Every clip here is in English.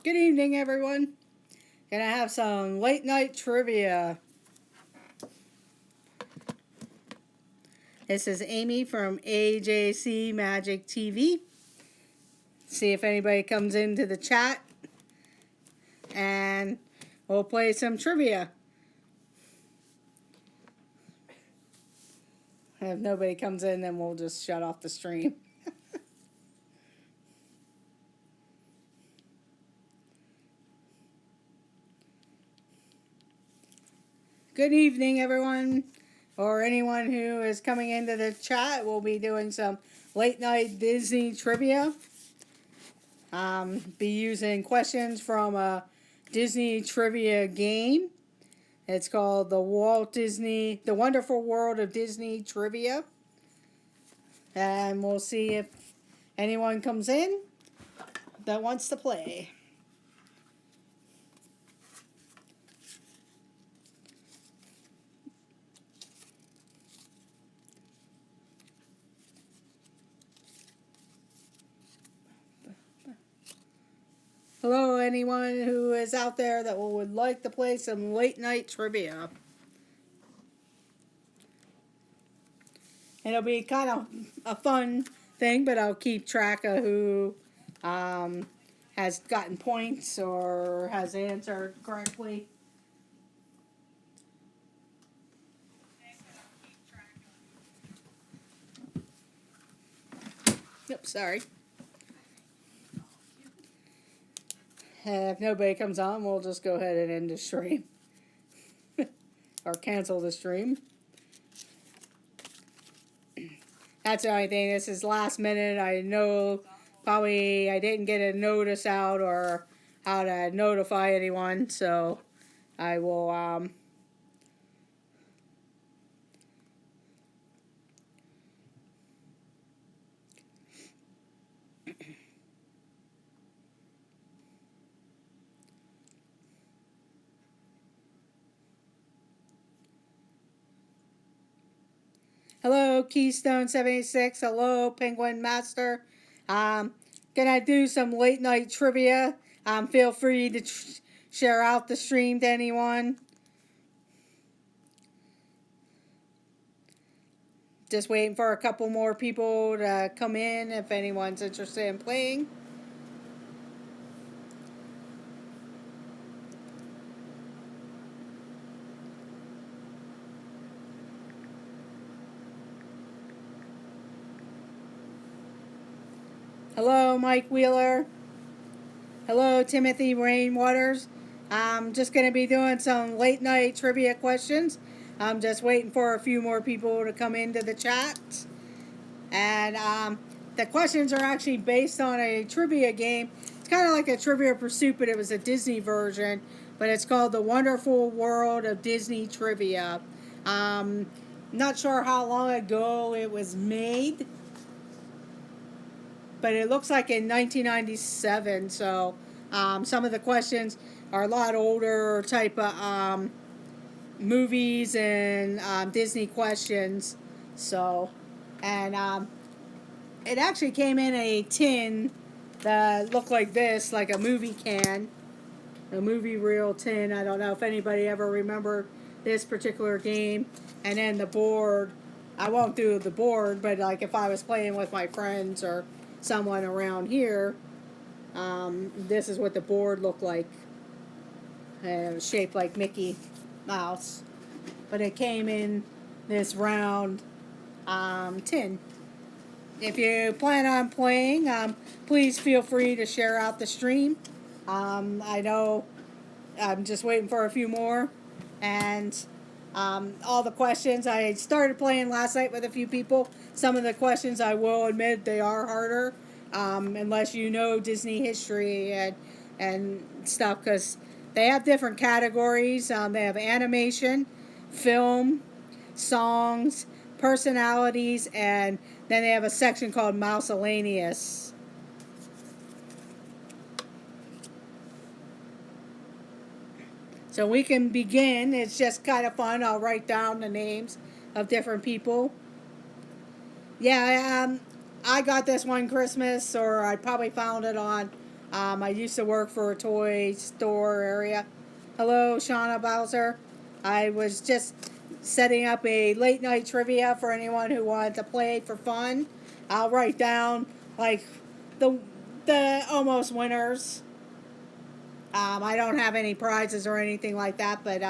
Good evening, everyone. Gonna have some late night trivia. This is Amy from AJC Magic TV. See if anybody comes into the chat and we'll play some trivia. If nobody comes in, then we'll just shut off the stream. Good evening, everyone, or anyone who is coming into the chat. We'll be doing some late night Disney trivia. Be using questions from a Disney trivia game. It's called the Wonderful World of Disney Trivia. And we'll see if anyone comes in that wants to play. Hello, anyone who is out there that would like to play some late night trivia. It'll be kind of a fun thing, but I'll keep track of who has gotten points or has answered correctly. Yep, sorry. If nobody comes on, we'll just go ahead and end the stream. Or cancel the stream. That's the only thing. This is last minute. I know probably I didn't get a notice out or how to notify anyone. So I will hello, Keystone 76. Hello, Penguin Master. Gonna do some late night trivia. Feel free to share out the stream to anyone. Just waiting for a couple more people to come in if anyone's interested in playing. Hello, Mike Wheeler. Hello, Timothy Rainwaters. I'm just going to be doing some late night trivia questions. I'm just waiting for a few more people to come into the chat. And the questions are actually based on a trivia game. It's kind of like a Trivia Pursuit, but it was a Disney version. But it's called The Wonderful World of Disney Trivia. Not sure how long ago it was made, but it looks like in 1997. So some of the questions are a lot older type of movies and Disney questions. So, and it actually came in a tin that looked like this, like a movie can, a movie reel tin. I don't know if anybody ever remembered this particular game. And then the board, I won't do the board, but like if I was playing with my friends or someone around here, this is what the board looked like. It was shaped like Mickey Mouse, but it came in this round tin. If you plan on playing, please feel free to share out the stream. I know I'm just waiting for a few more, and all the questions, I started playing last night with a few people. Some of the questions, I will admit, they are harder, unless you know Disney history and stuff, because they have different categories. They have animation, film, songs, personalities, and then they have a section called Miscellaneous. So we can begin. It's just kind of fun. I'll write down the names of different people. Yeah, I got this one Christmas, or I probably found it on I used to work for a toy store area. Hello, Shauna Bowser. I was just setting up a late night trivia for anyone who wanted to play for fun. I'll write down like the almost winners. I don't have any prizes or anything like that, but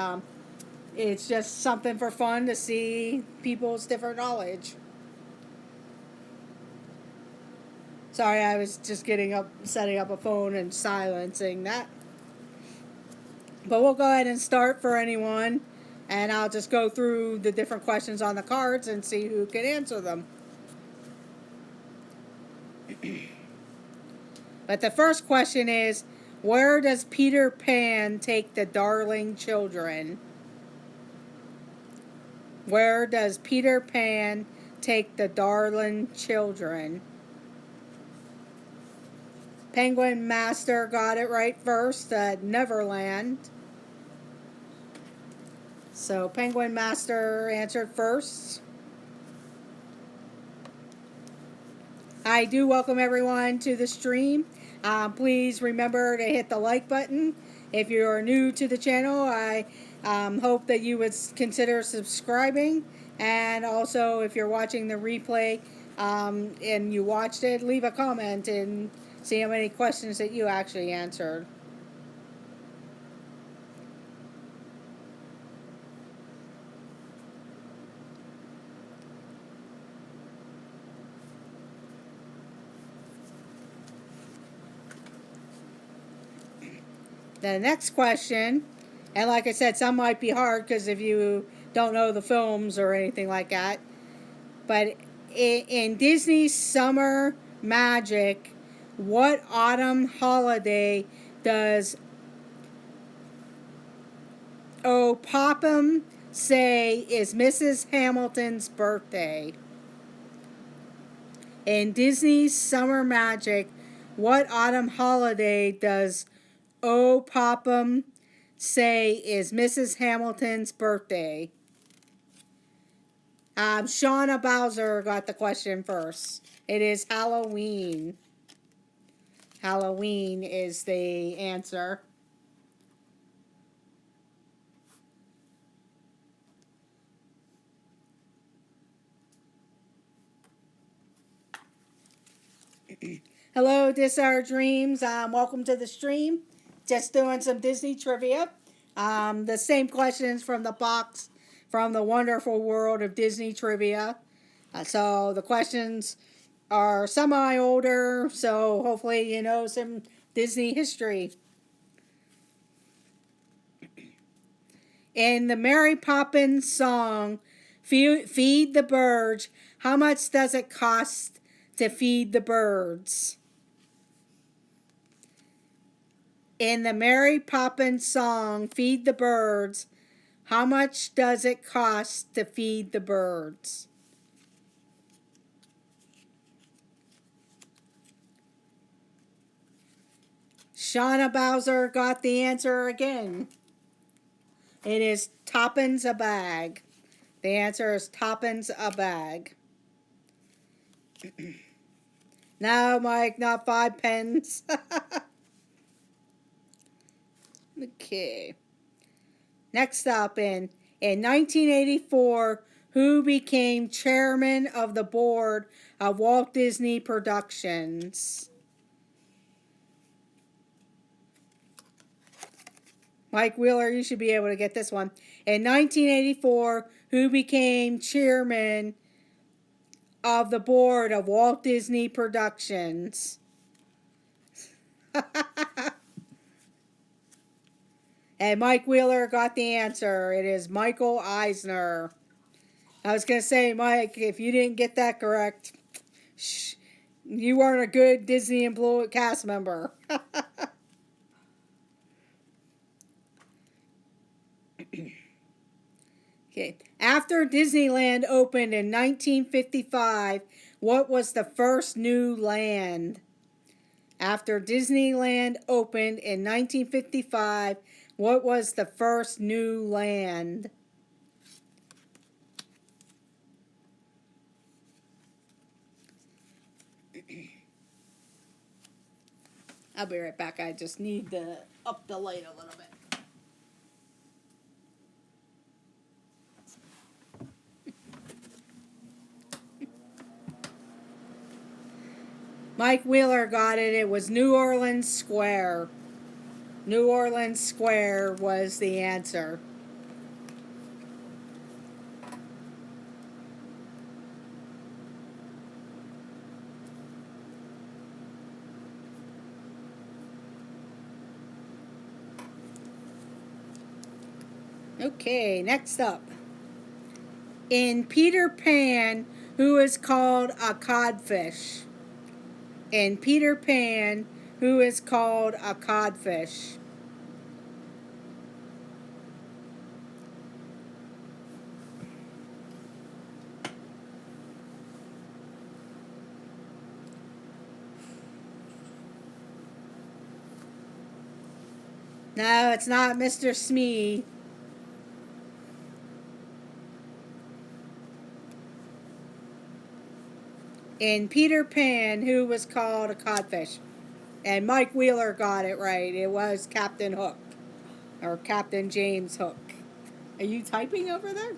it's just something for fun to see people's different knowledge. Sorry, I was just setting up a phone and silencing that. But we'll go ahead and start for anyone, and I'll just go through the different questions on the cards and see who can answer them. But the first question is, where does Peter Pan take the darling children? Where does Peter Pan take the darling children? Penguin Master got it right first at Neverland. So Penguin Master answered first. I do welcome everyone to the stream. Please remember to hit the like button. If you are new to the channel, I hope that you would consider subscribing. And also, if you're watching the replay and you watched it, leave a comment and see how many questions that you actually answered. The next question, and like I said, some might be hard because if you don't know the films or anything like that, but in Disney's Summer Magic, what autumn holiday does O Popham say is Mrs. Hamilton's birthday? In Disney's Summer Magic, what autumn holiday does O Popham say is Mrs. Hamilton's birthday? Shauna Bowser got the question first. It is Halloween. Halloween is the answer. Hello, this our dreams. Welcome to the stream. Just doing some Disney trivia. The same questions from the box from the wonderful world of Disney trivia. So the questions are semi-older, so hopefully you know some Disney history. In the Mary Poppins song, Feed the Birds, how much does it cost to feed the birds? In the Mary Poppins song, Feed the Birds, how much does it cost to feed the birds? Shauna Bowser got the answer again. It is twopence a bag. The answer is twopence a bag. No, Mike, not 5 pence. Okay. Next up, in 1984, who became chairman of the board of Walt Disney Productions? Mike Wheeler, you should be able to get this one. In 1984, who became chairman of the board of Walt Disney Productions? And Mike Wheeler got the answer. It is Michael Eisner. I was going to say, Mike, if you didn't get that correct, you weren't a good Disney employee cast member. Okay. After Disneyland opened in 1955, what was the first new land? After Disneyland opened in 1955, what was the first new land? I'll be right back. I just need to up the light a little bit. Mike Wheeler got it. It was New Orleans Square. New Orleans Square was the answer. Okay, next up. In Peter Pan, who is called a codfish? In Peter Pan, who is called a codfish? No, it's not Mr. Smee. In Peter Pan, who was called a codfish? And Mike Wheeler got it right. It was Captain Hook. Or Captain James Hook. Are you typing over there?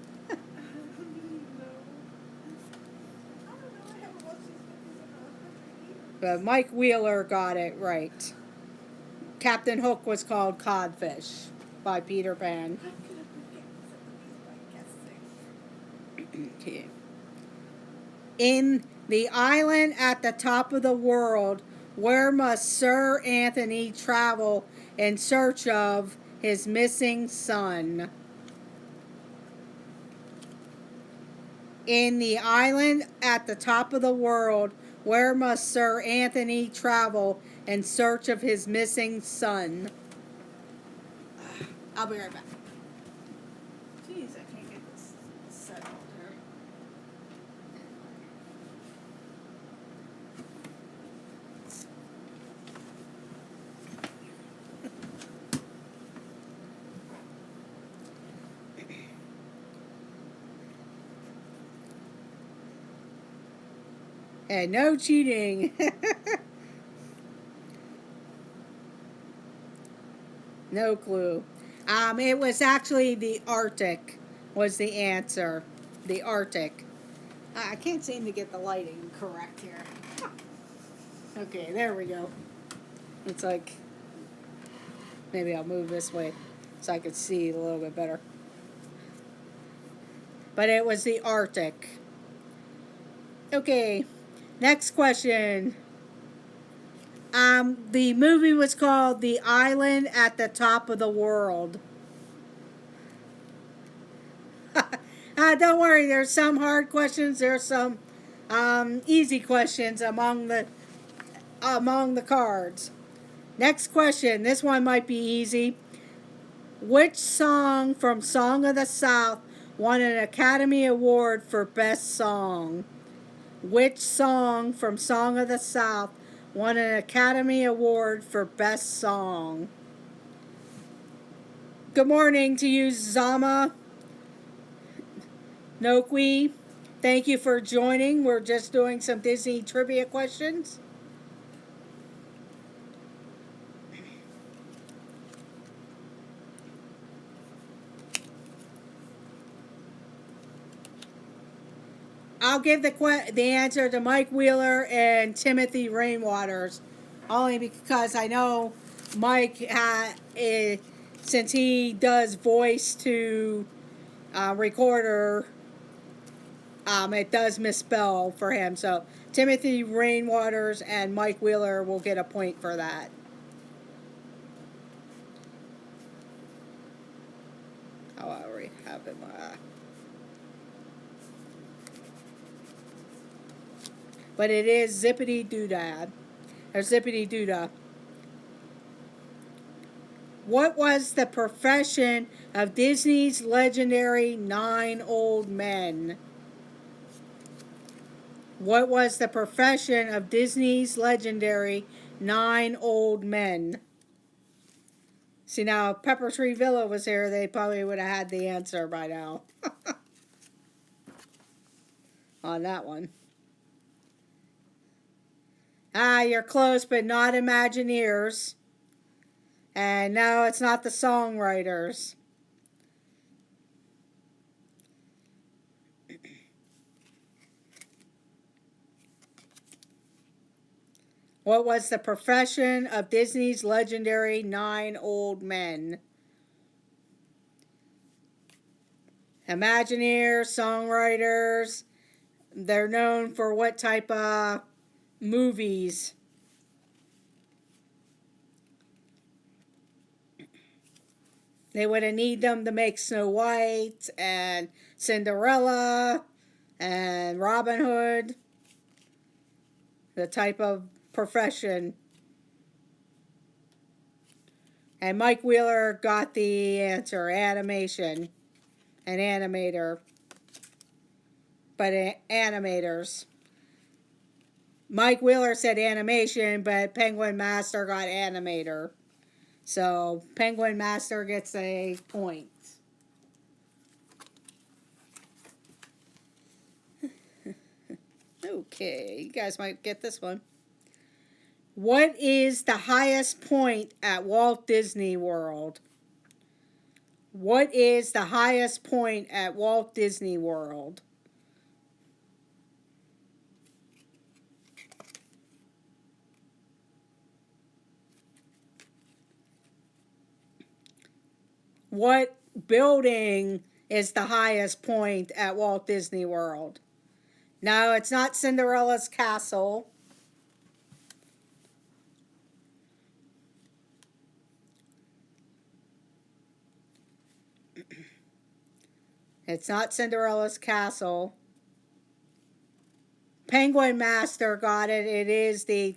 But Mike Wheeler got it right. Captain Hook was called Codfish by Peter Pan. Okay. In The Island at the Top of the World, where must Sir Anthony travel in search of his missing son? In The Island at the Top of the World, where must Sir Anthony travel in search of his missing son? I'll be right back. Jeez, I can't get this settled here. And no cheating. No clue. It was actually the Arctic was the answer. The Arctic. I can't seem to get the lighting correct here. Okay, there we go. It's like, maybe I'll move this way so I could see a little bit better. But it was the Arctic. Okay, next question. The movie was called The Island at the Top of the World. Don't worry, there's some hard questions. There's some easy questions among the cards. Next question. This one might be easy. Which song from Song of the South won an Academy Award for Best Song? Which song from Song of the South won an Academy Award for Best Song? Good morning to you, Zama Nokwi. Thank you for joining. We're just doing some Disney trivia questions. I'll give the answer to Mike Wheeler and Timothy Rainwaters, only because I know Mike since he does voice to recorder, it does misspell for him. So Timothy Rainwaters and Mike Wheeler will get a point for that. Oh, I already have him. But it is Zippity Doodad, or Zippity Doodah. What was the profession of Disney's legendary 9 old men? What was the profession of Disney's legendary 9 old men? See, now, if Pepper Tree Villa was here, they probably would have had the answer by now. On that one. Ah, you're close, but not Imagineers. And no, it's not the songwriters. What was the profession of Disney's legendary 9 old men? Imagineers, songwriters. They're known for what type of movies? They would have need them to make Snow White and Cinderella and Robin Hood. The type of profession. And Mike Wheeler got the answer, animation. An animator. But animators. Mike Wheeler said animation, but Penguin Master got animator. So Penguin Master gets a point. Okay, you guys might get this one. What is the highest point at Walt Disney World? What is the highest point at Walt Disney World? What building is the highest point at Walt Disney World? No, it's not Cinderella's castle. It's not Cinderella's castle. Penguin Master got it. It is the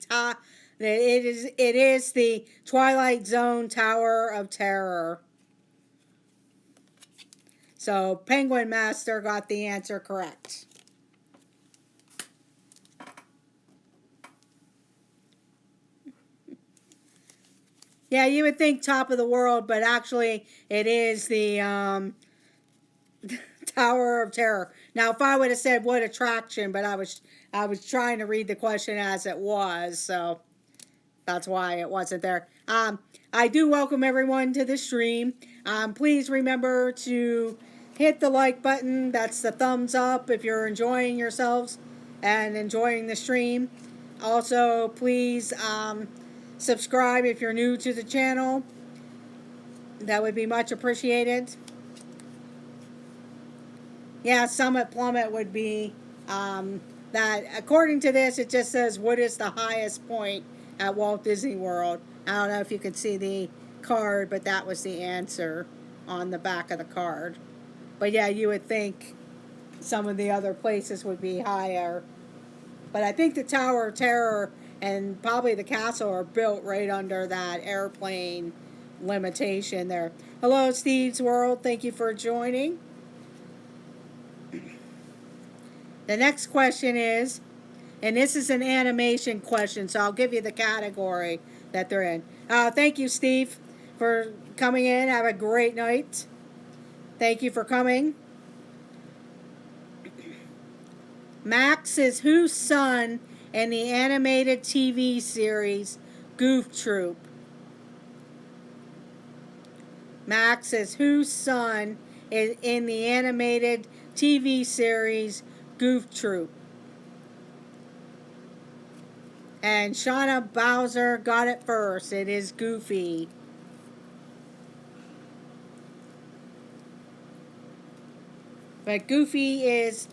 the Twilight Zone Tower of Terror. So Penguin Master got the answer correct. Yeah, you would think top of the world, but actually it is the Tower of Terror. Now, if I would have said what attraction, but I was trying to read the question as it was, so that's why it wasn't there. I do welcome everyone to the stream. Please remember to hit the like button. That's the thumbs up if you're enjoying yourselves and enjoying the stream. Also, please subscribe if you're new to the channel. That would be much appreciated. Yeah, Summit Plummet would be that. According to this, it just says, what is the highest point at Walt Disney World? I don't know if you could see the card, but that was the answer on the back of the card. But yeah, you would think some of the other places would be higher. But I think the Tower of Terror and probably the castle are built right under that airplane limitation there. Hello, Steve's World. Thank you for joining. The next question is, and this is an animation question, so I'll give you the category that they're in. Thank you, Steve, for coming in. Have a great night. Thank you for coming. Max is whose son in the animated TV series Goof Troop? Max is whose son is in the animated TV series Goof Troop? And Shauna Bowser got it first. It is Goofy. But Goofy is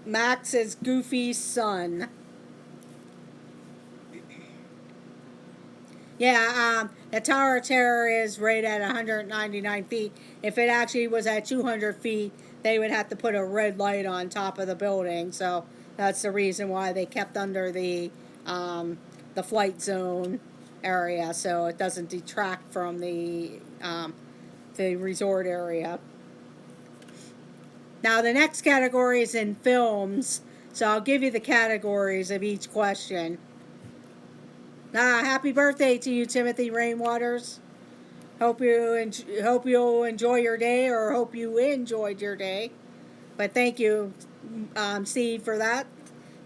Max's Goofy's son. Yeah, the Tower of Terror is right at 199 feet. If it actually was at 200 feet, they would have to put a red light on top of the building. So that's the reason why they kept under the flight zone area, so it doesn't detract from the resort area. Now the next category is in films, so I'll give you the categories of each question. Happy birthday to you, Timothy Rainwaters. Hope you'll enjoy your day, or hope you enjoyed your day. But thank you, Steve, for that.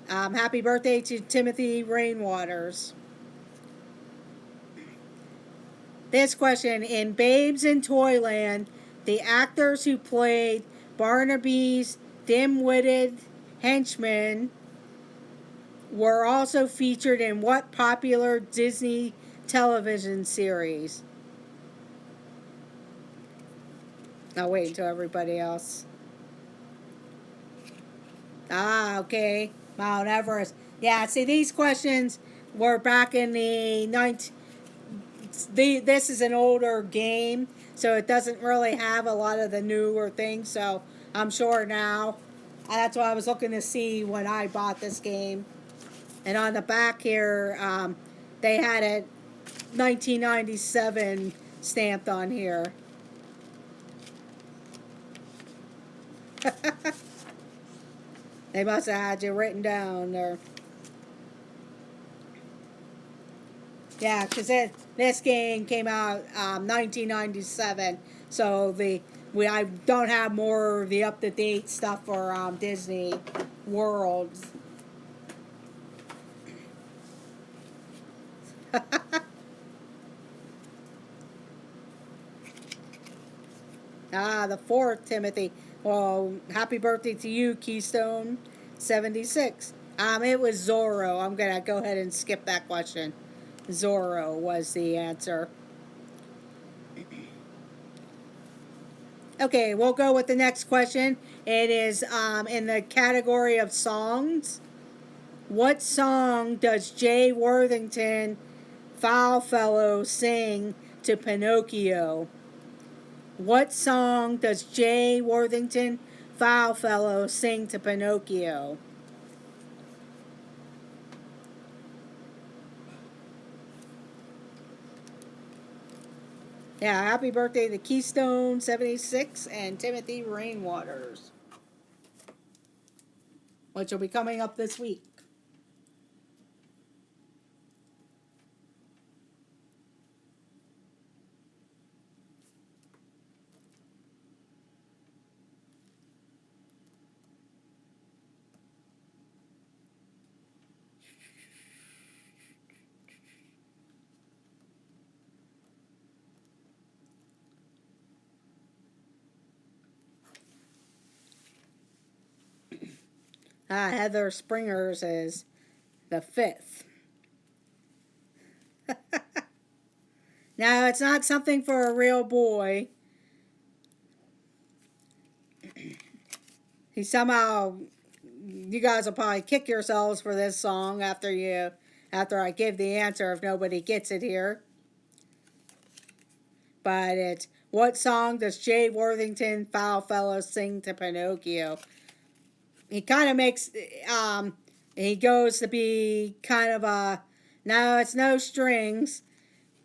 Happy birthday to Timothy Rainwaters. This question: in Babes in Toyland, the actors who played Barnaby's dim-witted henchmen were also featured in what popular Disney television series? I'll wait until everybody else. Okay. Mount Everest. Yeah, see, these questions were back in the 19. This is an older game, so it doesn't really have a lot of the newer things. So I'm sure now. That's what I was looking to see when I bought this game. And on the back here, they had it 1997 stamped on here. They must have had you written down there. Yeah, because this game came out 1997, so I don't have more of the up to date stuff for Disney World. The fourth, Timothy. Well, happy birthday to you, Keystone 76. It was Zorro. I'm gonna go ahead and skip that question. Zorro was the answer. Okay, we'll go with the next question. It is in the category of songs. What song does Jay Worthington Foulfellow sing to Pinocchio? What song does Jay Worthington Foulfellow sing to Pinocchio? Yeah, happy birthday to Keystone 76 and Timothy Rainwaters, which will be coming up this week. Heather Springer's is the 5th. Now, it's not something for a real boy. He somehow, you guys will probably kick yourselves for this song after I give the answer if nobody gets it here. But it's, what song does Jay Worthington Foulfellow sing to Pinocchio? He kind of makes, he goes to be kind of a, no, it's no strings,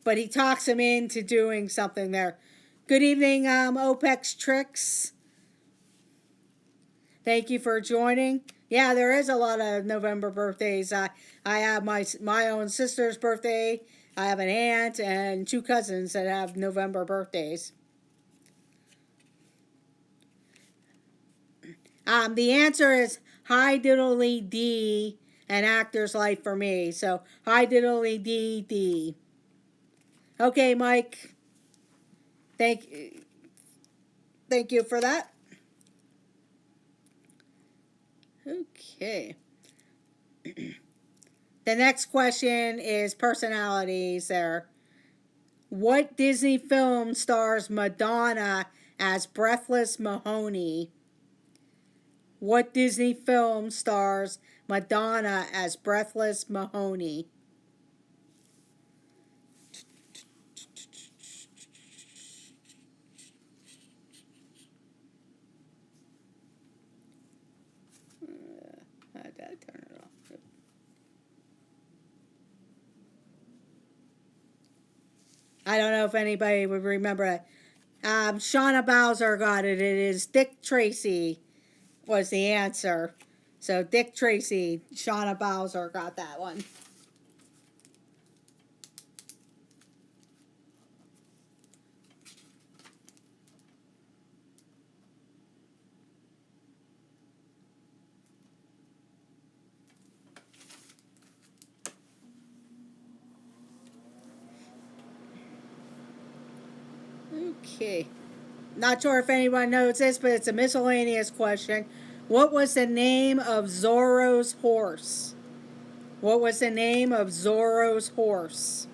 but he talks him into doing something there. Good evening, OPEX Tricks. Thank you for joining. Yeah, there is a lot of November birthdays. I have my own sister's birthday. I have an aunt and 2 cousins that have November birthdays. The answer is Hi Diddly D, An Actor's Life for Me. So Hi Diddly D D. Okay, Mike. Thank you for that. Okay. The next question is personalities there. What Disney film stars Madonna as Breathless Mahoney? What Disney film stars Madonna as Breathless Mahoney? I gotta turn it off. I don't know if anybody would remember it. Shauna Bowser got it. It is Dick Tracy was the answer. So Dick Tracy, Shauna Bowser got that one. Okay. Not sure if anyone knows this, but it's a miscellaneous question. What was the name of Zorro's horse? What was the name of Zorro's horse?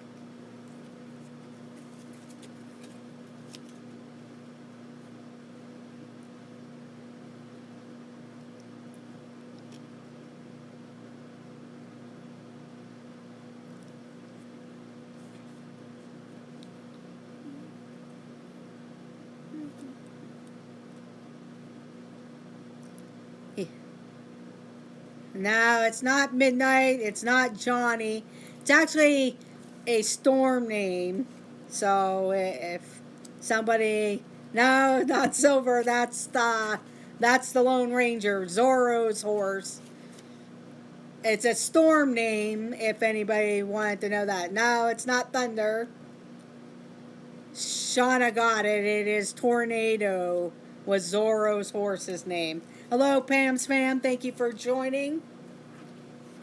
No, it's not Midnight. It's not Johnny. It's actually a storm name. So if somebody, no, not Silver. That's the Lone Ranger, Zorro's horse. It's a storm name. If anybody wanted to know that. No, it's not Thunder. Shauna got it. It is Tornado. Was Zorro's horse's name. Hello, Pam's fam. Thank you for joining.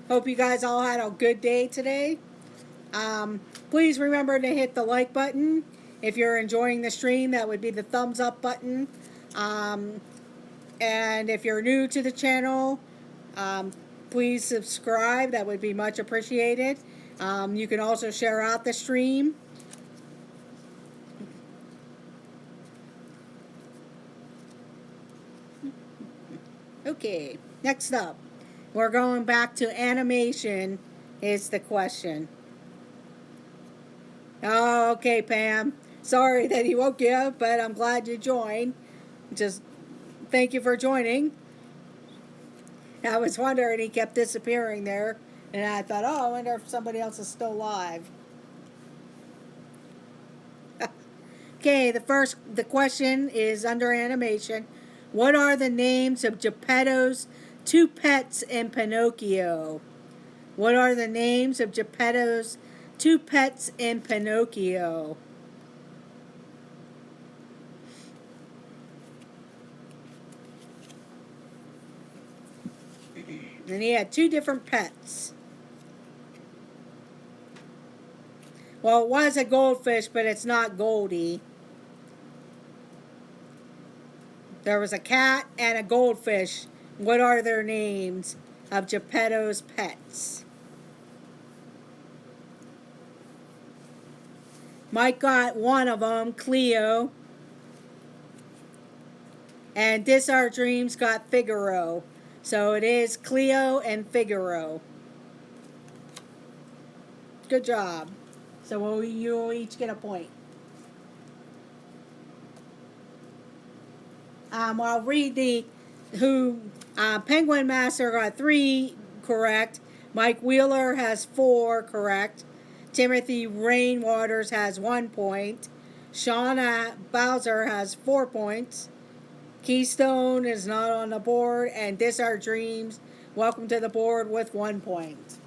Hope you guys all had a good day today. Please remember to hit the like button. If you're enjoying the stream, that would be the thumbs up button. And if you're new to the channel, please subscribe. That would be much appreciated. You can also share out the stream. Okay, next up, we're going back to animation is the question. Oh, okay, Pam. Sorry that he woke you up, but I'm glad you joined. Just thank you for joining. I was wondering, he kept disappearing there, and I thought, oh, I wonder if somebody else is still alive. Okay, the question is under animation. What are the names of Geppetto's two pets in Pinocchio? What are the names of Geppetto's two pets in Pinocchio? And he had two different pets. Well, it was a goldfish, but it's not Goldie. There was a cat and a goldfish. What are their names of Geppetto's pets? Mike got one of them, Cleo. And This Our Dreams got Figaro. So it is Cleo and Figaro. Good job. So you'll each get a point. I'll read Penguin Master got 3 correct. Mike Wheeler has 4 correct. Timothy Rainwaters has 1 point. Shauna Bowser has 4 points. Keystone is not on the board. And This Our Dreams, welcome to the board with 1 point.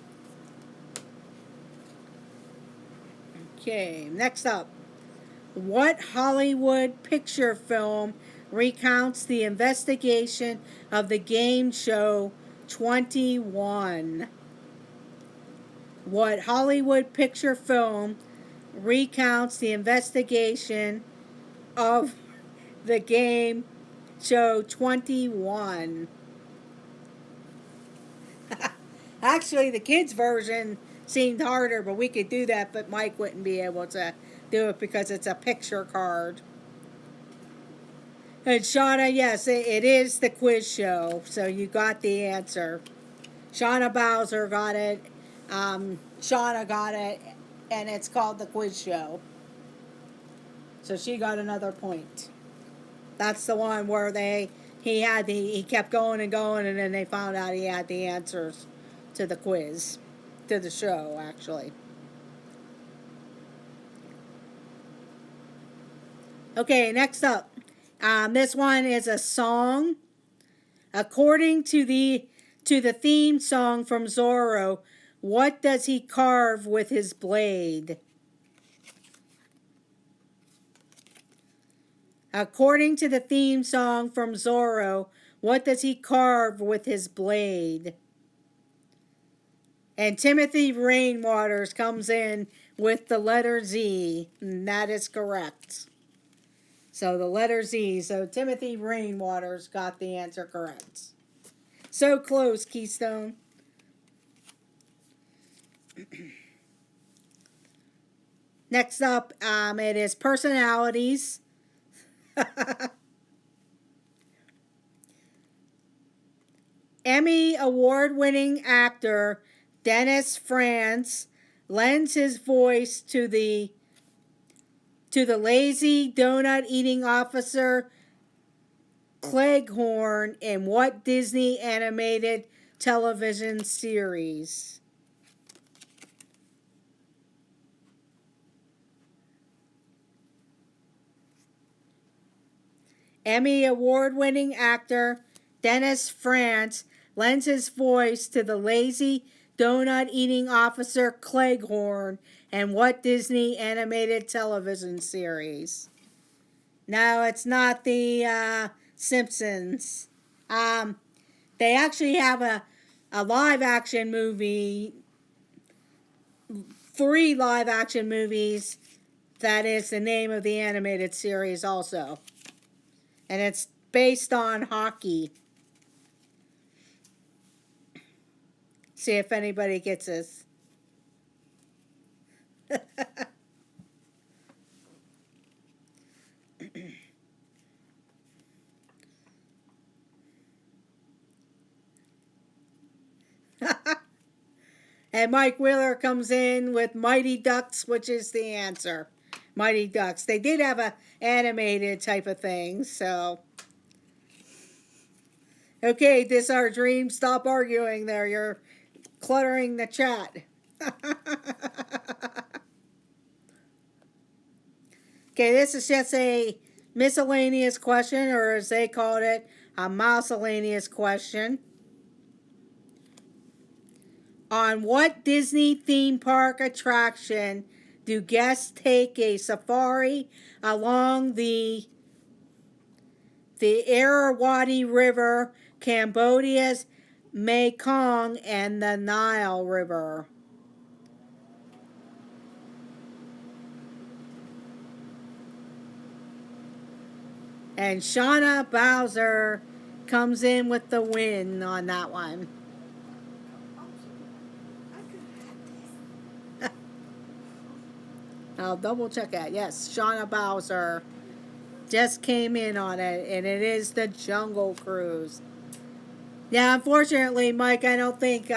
Okay, next up. What Hollywood picture film recounts the investigation of the game show 21? What Hollywood picture film recounts the investigation of the game show 21? Actually, the kids' version seemed harder, but we could do that, but Mike wouldn't be able to do it because it's a picture card. And Shauna, yes, it is the quiz show, so you got the answer. Shauna Bowser got it. Shauna got it, and it's called the quiz show. So she got another point. That's the one where he kept going and going, and then they found out he had the answers to the quiz, to the show, actually. Okay, next up. This one is a song. According to the theme song from Zorro, what does he carve with his blade? According to the theme song from Zorro, what does he carve with his blade? And Timothy Rainwaters comes in with the letter Z, and that is correct. So the letter Z. So Timothy Rainwater's got the answer correct. So close, Keystone. Next up, it is personalities. Emmy award-winning actor Dennis Franz lends his voice to the lazy donut-eating officer Cleghorn in what Disney animated television series? Emmy award-winning actor Dennis Franz lends his voice to the lazy donut-eating officer Cleghorn in what Disney animated television series? No, it's not the Simpsons. They actually have a live-action movie, 3 live-action movies, that is the name of the animated series also. And it's based on hockey. See if anybody gets this. And Mike Wheeler comes in with Mighty Ducks, which is the answer. Mighty Ducks. They did have a animated type of thing, so. Okay, this our dream. Stop arguing there. You're cluttering the chat. Okay, this is just a miscellaneous question, or as they called it, a miscellaneous question. On what Disney theme park attraction do guests take a safari along the Irrawaddy River, Cambodia's Mekong, and the Nile River? And Shauna Bowser comes in with the win on that one. I'll double check that. Yes, Shauna Bowser just came in on it, and it is the Jungle Cruise. Yeah, unfortunately, Mike, I don't think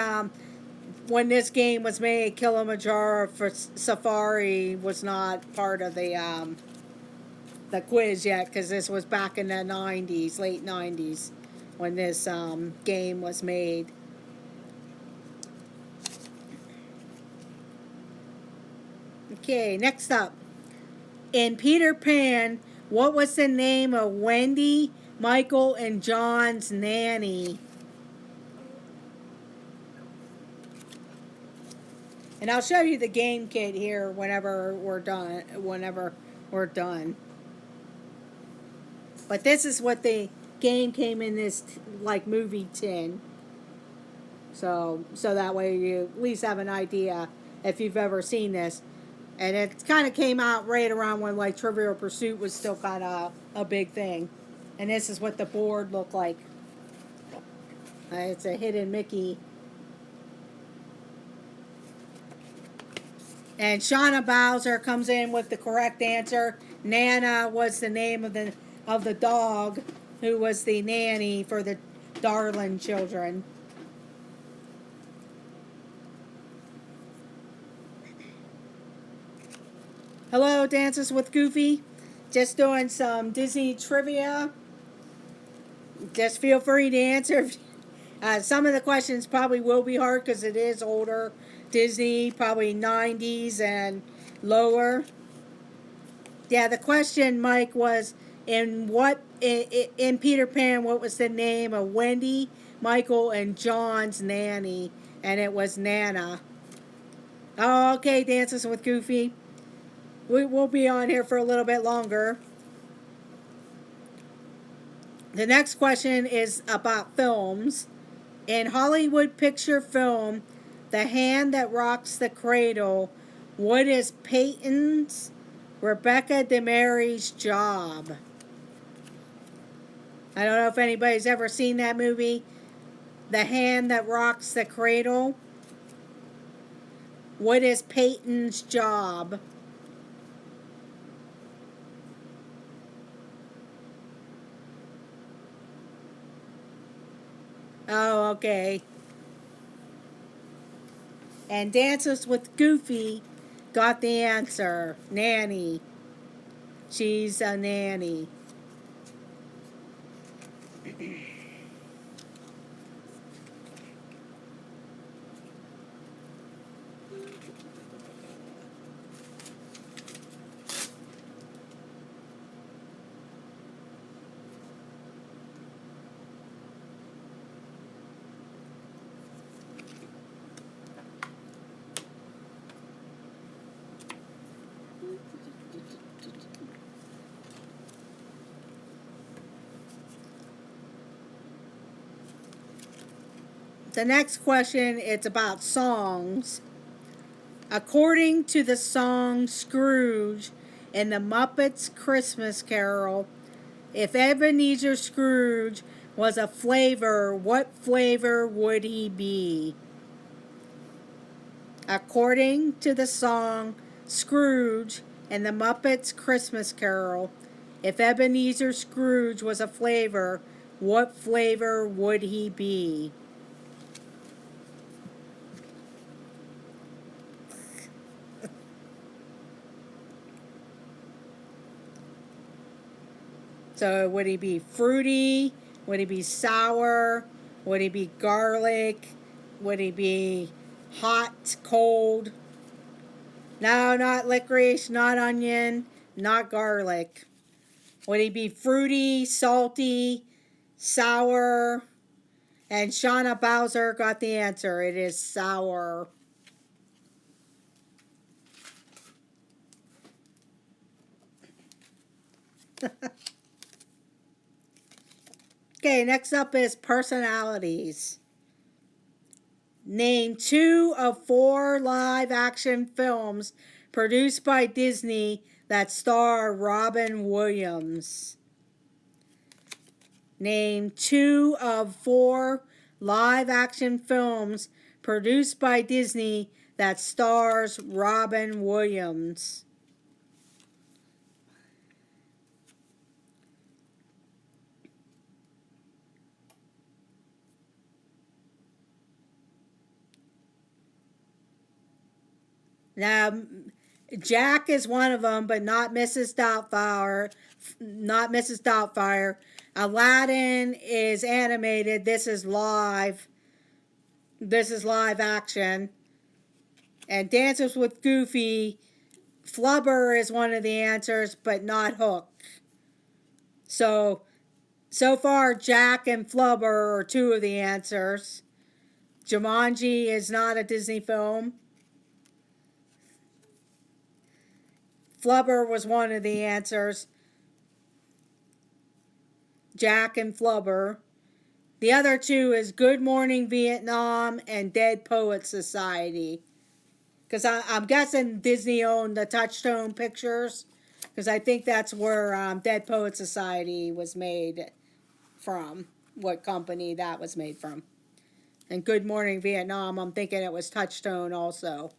when this game was made, Kilimanjaro for Safari was not part of the quiz yet, because this was back in the 90s, late 90s, when this game was made. Okay, next up. In Peter Pan, what was the name of Wendy, Michael, and John's nanny? And I'll show you the game kit here whenever we're done. But this is what the game came in this like movie tin. So that way you at least have an idea if you've ever seen this. And it kind of came out right around when like Trivial Pursuit was still kind of a big thing. And this is what the board looked like. It's a hidden Mickey. And Shauna Bowser comes in with the correct answer. Nana was the name of the dog who was the nanny for the Darling children. Hello, Dances with Goofy. Just doing some Disney trivia. Just feel free to answer. Some of the questions probably will be hard because it is older Disney, probably 90s and lower. Yeah, the question, Mike, was in Peter Pan, what was the name of Wendy, Michael, and John's nanny? And it was Nana. Oh, okay, Dances with Goofy. We'll be on here for a little bit longer. The next question is about films. In Hollywood picture film, The Hand That Rocks the Cradle, what is Peyton's Rebecca DeMary's job? I don't know if anybody's ever seen that movie. The Hand That Rocks the Cradle. What is Peyton's job? Oh, okay. And Dances with Goofy got the answer. Nanny. She's a nanny. The next question it's about songs. According to the song Scrooge in the Muppets Christmas Carol, if Ebenezer Scrooge was a flavor, what flavor would he be? According to the song Scrooge in the Muppets Christmas Carol, if Ebenezer Scrooge was a flavor, what flavor would he be? So would he be fruity? Would he be sour? Would he be garlic? Would he be hot, cold? No, not licorice, not onion, not garlic. Would he be fruity, salty, sour? And Shauna Bowser got the answer. It is sour. Okay, next up is personalities. Name 2 of 4 live action films produced by Disney that star Robin Williams. Name 2 of 4 live action films produced by Disney that stars Robin Williams. Now, Jack is one of them, but not Mrs. Doubtfire. Not Mrs. Doubtfire. Aladdin is animated. This is live. This is live action. And Dances with Goofy. Flubber is one of the answers, but not Hook. So far, Jack and Flubber are 2 of the answers. Jumanji is not a Disney film. Flubber was one of the answers. Jack and Flubber. The other 2 is Good Morning Vietnam and Dead Poets Society. Because I'm guessing Disney owned the Touchstone Pictures. Because I think that's where Dead Poets Society was made from. What company that was made from. And Good Morning Vietnam, I'm thinking it was Touchstone also.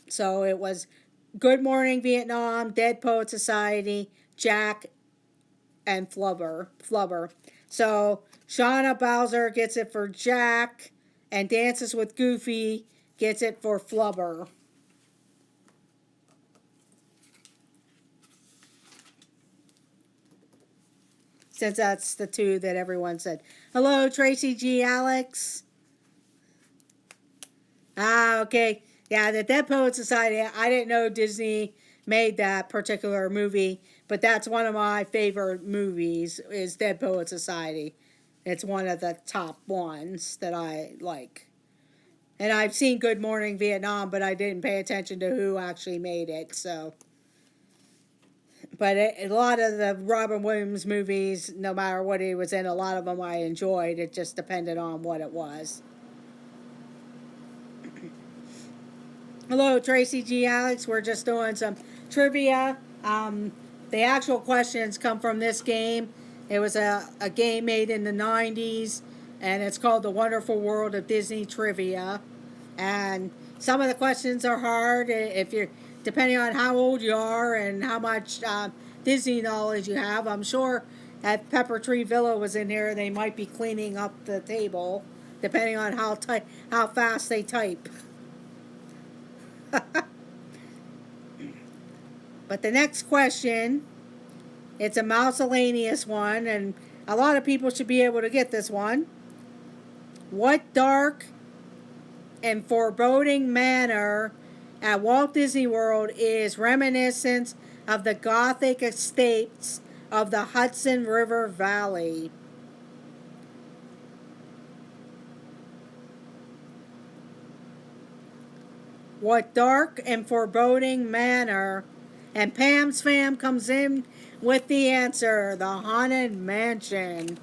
So it was Good Morning Vietnam, Dead Poet Society, Jack, and Flubber. So Shauna Bowser gets it for Jack, and Dances with Goofy gets it for Flubber. Since that's the 2 that everyone said. Hello, Tracy G. Alex. Okay. Yeah, the Dead Poet Society, I didn't know Disney made that particular movie, but that's one of my favorite movies is Dead Poet Society. It's one of the top ones that I like. And I've seen Good Morning Vietnam, but I didn't pay attention to who actually made it, so. But a lot of the Robin Williams movies, no matter what he was in, a lot of them I enjoyed. It just depended on what it was. Hello, Tracy G. Alex. We're just doing some trivia. The actual questions come from this game, It was a game made in the 90s, and it's called The Wonderful World of Disney Trivia. And some of the questions are hard if you're depending on how old you are and how much Disney knowledge you have. I'm sure if Pepper Tree Villa was in here, they might be cleaning up the table, depending on how fast they type. But the next question, it's a miscellaneous one, and a lot of people should be able to get this one. What dark and foreboding manor at Walt Disney World is reminiscent of the Gothic estates of the Hudson River Valley? What dark and foreboding manor? And Pam's fam comes in with the answer, the Haunted Mansion.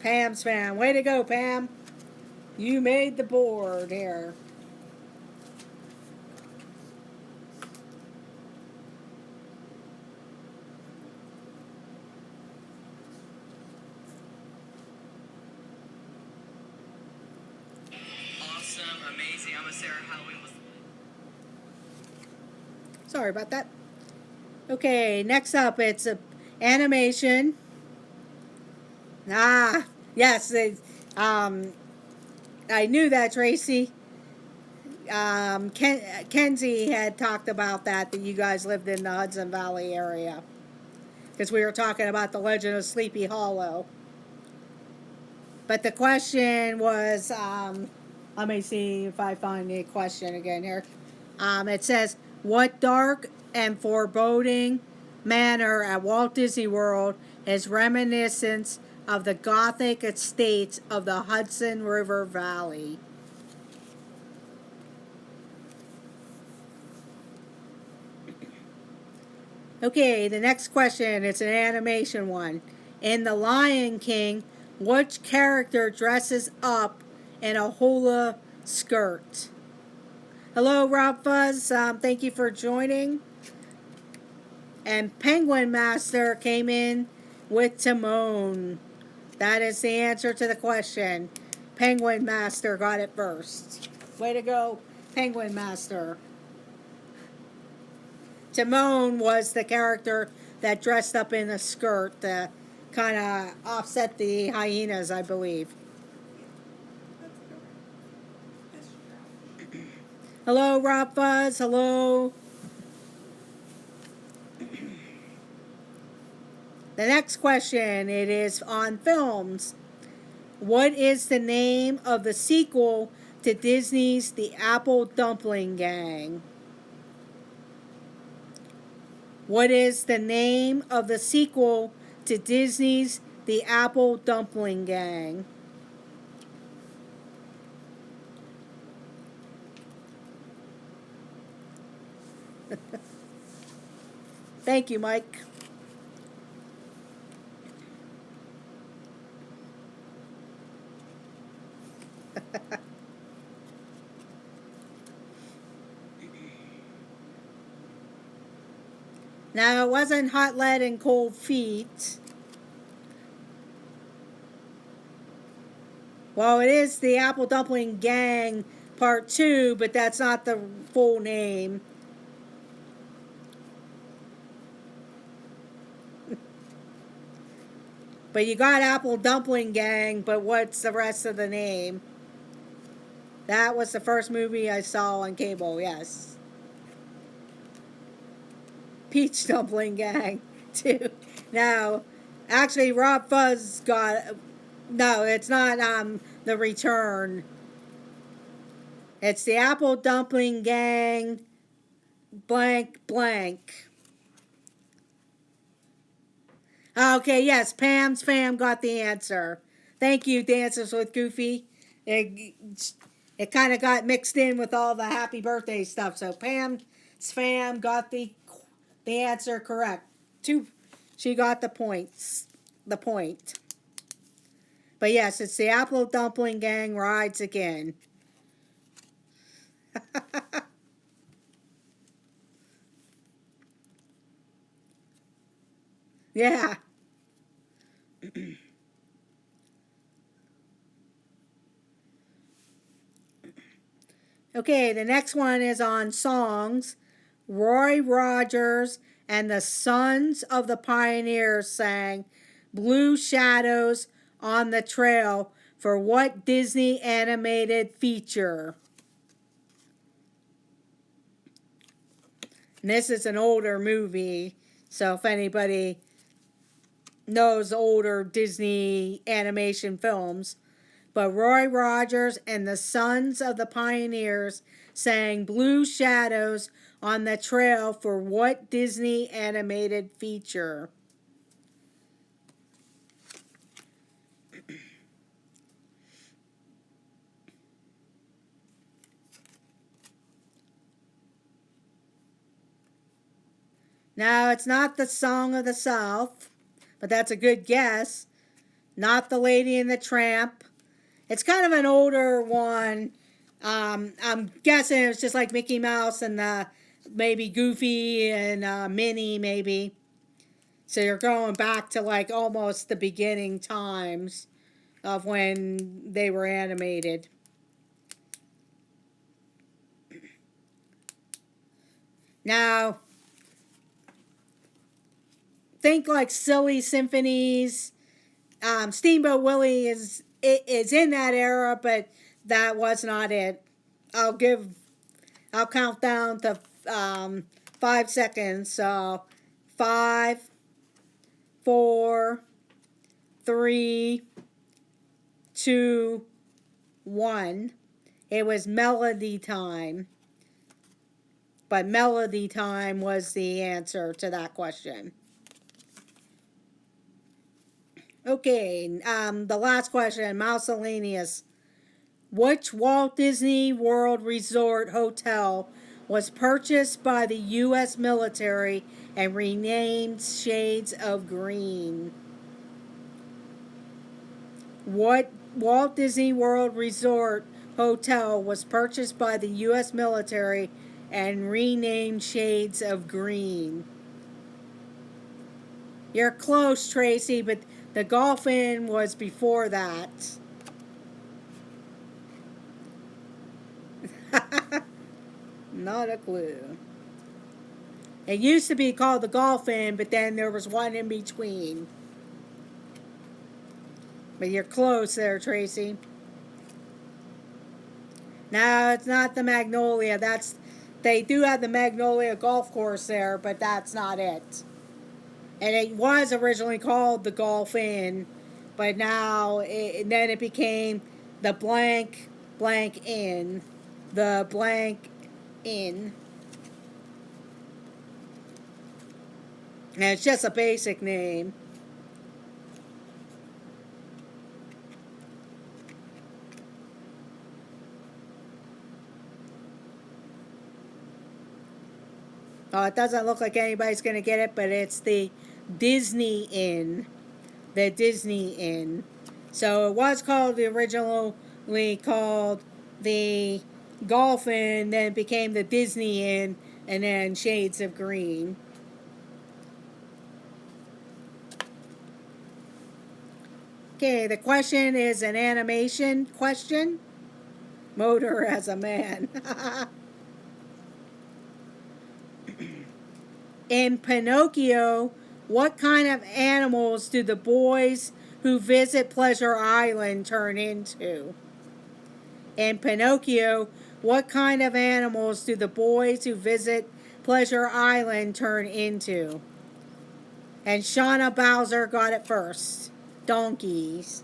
Pam's fam, way to go, Pam. You made the board here. Awesome, amazing. I'm a Sarah Halloween was. Sorry about that. Okay, next up, it's a animation. Yes, I knew that, Tracy. Kenzie had talked about that you guys lived in the Hudson Valley area. Because we were talking about the Legend of Sleepy Hollow. But the question was, let me see if I find the question again here. It says, what dark and foreboding manor at Walt Disney World is reminiscent of the Gothic estates of the Hudson River Valley? Okay, the next question, it's an animation one. In The Lion King, which character dresses up in a hula skirt? Hello, Rob Fuzz. Thank you for joining. And Penguin Master came in with Timon. That is the answer to the question. Penguin Master got it first. Way to go, Penguin Master. Timon was the character that dressed up in a skirt to kind of offset the hyenas, I believe. Hello, Rob Fuzz. Hello. The next question, it is on films. What is the name of the sequel to Disney's The Apple Dumpling Gang? What is the name of the sequel to Disney's The Apple Dumpling Gang? Thank you, Mike. Now, it wasn't Hot Lead and Cold Feet. Well, it is the Apple Dumpling Gang Part 2, but that's not the full name. But you got Apple Dumpling Gang, but what's the rest of the name? That was the first movie I saw on cable, yes. Peach Dumpling Gang, too. Now, actually, Rob Fuzz got... No, it's not The Return. It's the Apple Dumpling Gang blank blank. Okay, yes, Pam's fam got the answer. Thank you, Dances with Goofy. It kind of got mixed in with all the happy birthday stuff. So Pam's fam got the answer correct. She got the points. The point. But yes, it's the Apple Dumpling Gang rides again. Yeah. Okay, the next one is on songs. Roy Rogers and the Sons of the Pioneers sang Blue Shadows on the Trail for what Disney animated feature? And this is an older movie, so if anybody knows older Disney animation films. But Roy Rogers and the Sons of the Pioneers sang Blue Shadows on the Trail for what Disney animated feature? Now, it's not the Song of the South, but that's a good guess. Not the Lady and the Tramp. It's kind of an older one. I'm guessing it was just like Mickey Mouse and maybe Goofy and Minnie, maybe. So you're going back to like almost the beginning times of when they were animated. Now, think like Silly Symphonies. Steamboat Willie is in that era, but that was not it. I'll count down to 5 seconds. So 5, 4, 3, 2, 1. It was Melody Time. But Melody Time was the answer to that question. Okay, the last question, miscellaneous. Which Walt Disney World Resort hotel was purchased by the U.S. military and renamed Shades of Green? What Walt Disney World Resort hotel was purchased by the U.S. military and renamed Shades of Green? You're close, Tracy, but the Golf Inn was before that. Not a clue. It used to be called the Golf Inn, but then there was one in between. But you're close there, Tracy. No, it's not the Magnolia. They do have the Magnolia golf course there, but that's not it. And it was originally called the Golf Inn, but now then it became the blank inn. The blank inn. And it's just a basic name. Oh, it doesn't look like anybody's going to get it, but it's the Disney Inn. The Disney Inn. So it was originally called the Golf Inn, then it became the Disney Inn, and then Shades of Green. Okay, the question is an animation question. Motor as a man. In Pinocchio, what kind of animals do the boys who visit Pleasure Island turn into? In Pinocchio, what kind of animals do the boys who visit Pleasure Island turn into? And Shauna Bowser got it first. Donkeys.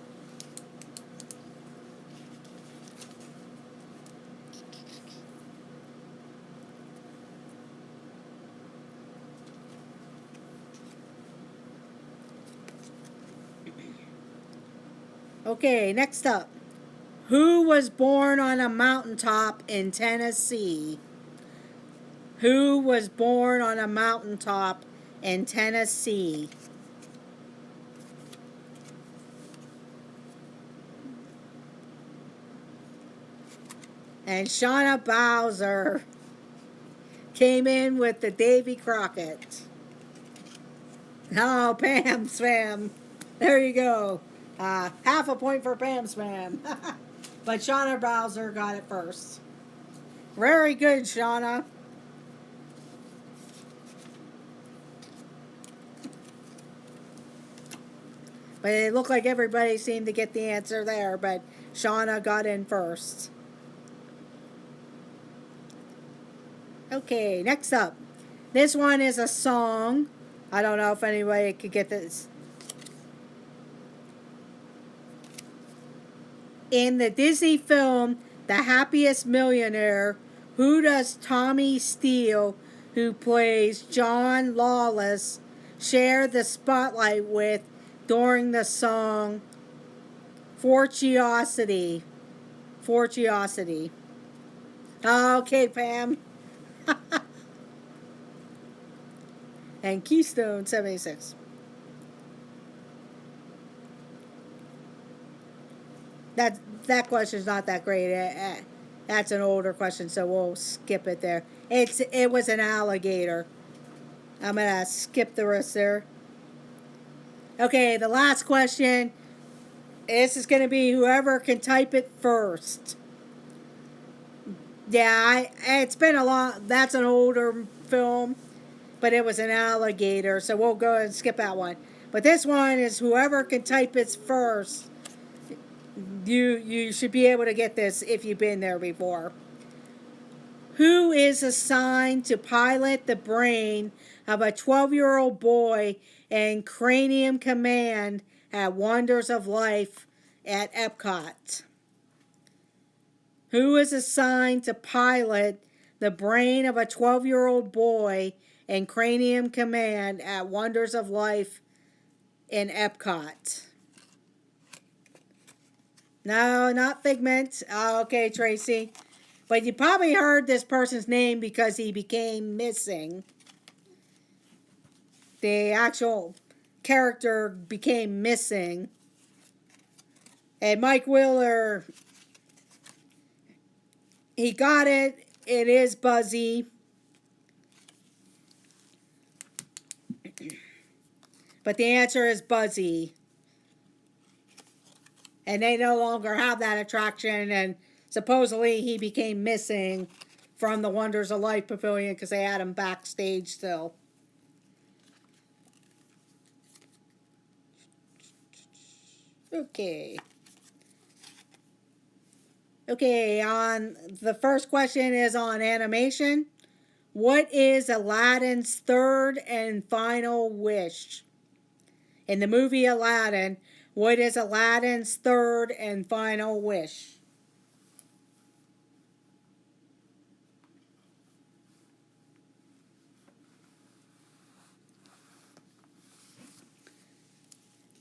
Okay, next up. Who was born on a mountaintop in Tennessee? Who was born on a mountaintop in Tennessee? And Shauna Bowser came in with the Davy Crockett. Oh, Pam Spam. There you go. Half a point for Pam Spam. But Shauna Bowser got it first. Very good, Shauna. But it looked like everybody seemed to get the answer there, but Shauna got in first. Okay, next up. This one is a song. I don't know if anybody could get this. In the Disney film The Happiest Millionaire, who does Tommy Steele, who plays John Lawless, share the spotlight with during the song Fortuosity? Fortuosity. Okay, Pam. And Keystone 76. That question's not that great. That's an older question, so we'll skip it there. It was an alligator. I'm gonna skip the rest there. Okay, the last question. This is gonna be whoever can type it first. Yeah, it's been a long. That's an older film, but it was an alligator, so we'll go and skip that one. But this one is whoever can type it first. You should be able to get this if you've been there before. Who is assigned to pilot the brain of a 12-year-old boy in Cranium Command at Wonders of Life at Epcot? Who is assigned to pilot the brain of a 12-year-old boy in Cranium Command at Wonders of Life in Epcot? No, not Figment. Oh, okay, Tracy. But you probably heard this person's name because he became missing. The actual character became missing. And Mike Wheeler, he got it. It is Buzzy. But the answer is Buzzy. And they no longer have that attraction, and supposedly he became missing from the Wonders of Life Pavilion because they had him backstage still. Okay. Okay, on the first question is on animation. What is Aladdin's third and final wish? In the movie Aladdin, what is Aladdin's third and final wish?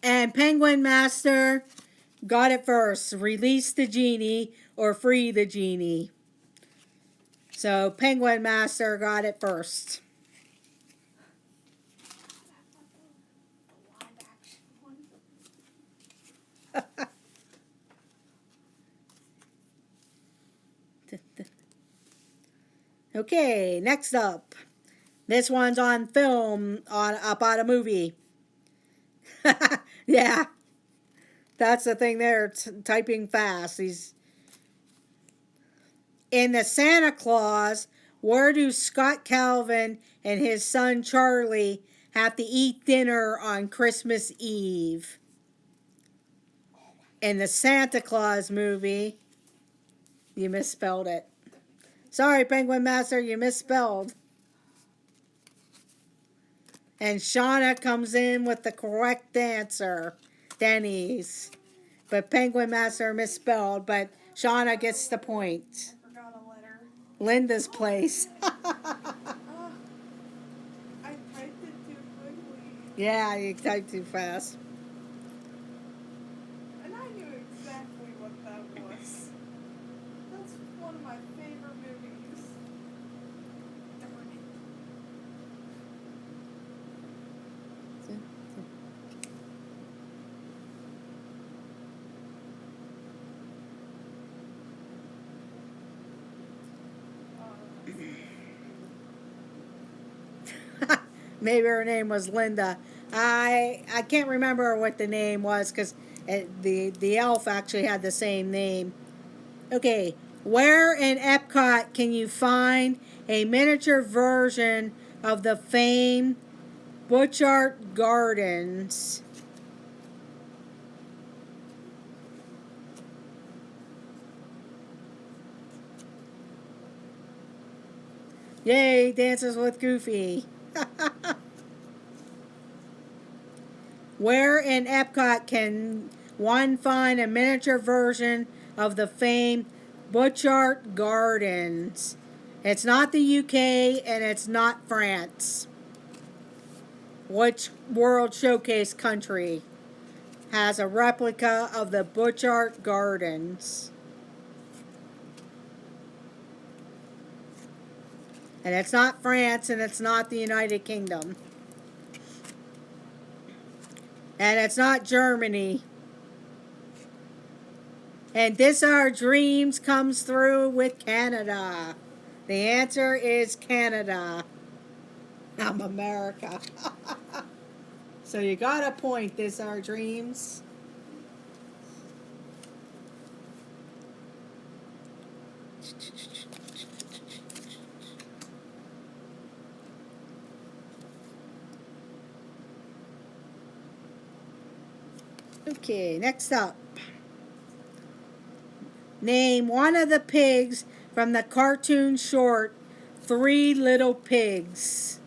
And Penguin Master got it first. Release the genie or free the genie. So Penguin Master got it first. Okay, next up. This one's on film, about a movie. Yeah, that's the thing there, typing fast. He's in the Santa Claus. Where do Scott Calvin and his son Charlie have to eat dinner on Christmas Eve? In the Santa Claus movie, you misspelled it. Sorry, Penguin Master, you misspelled. And Shauna comes in with the correct answer. Denny's. But Penguin Master misspelled, but Shauna gets the point. I forgot a letter. Linda's Place. I typed it too quickly. Yeah, you typed too fast. And I knew exactly what that was. That's one of my favorite movies. Darn it. Maybe her name was Linda. I can't remember what the name was because the elf actually had the same name. Okay, Where in Epcot can you find a miniature version of the famed Butchart Gardens? Yay, Dances with Goofy. Where in Epcot can one find a miniature version of the famed Butchart Gardens? It's not the UK and it's not France. Which World Showcase country has a replica of the Butchart Gardens? And it's not France and it's not the United Kingdom. And it's not Germany. And This Our Dreams comes through with Canada. The answer is Canada. I'm America. So you got a point, This Our Dreams. Okay, next up. Name one of the pigs from the cartoon short Three Little Pigs.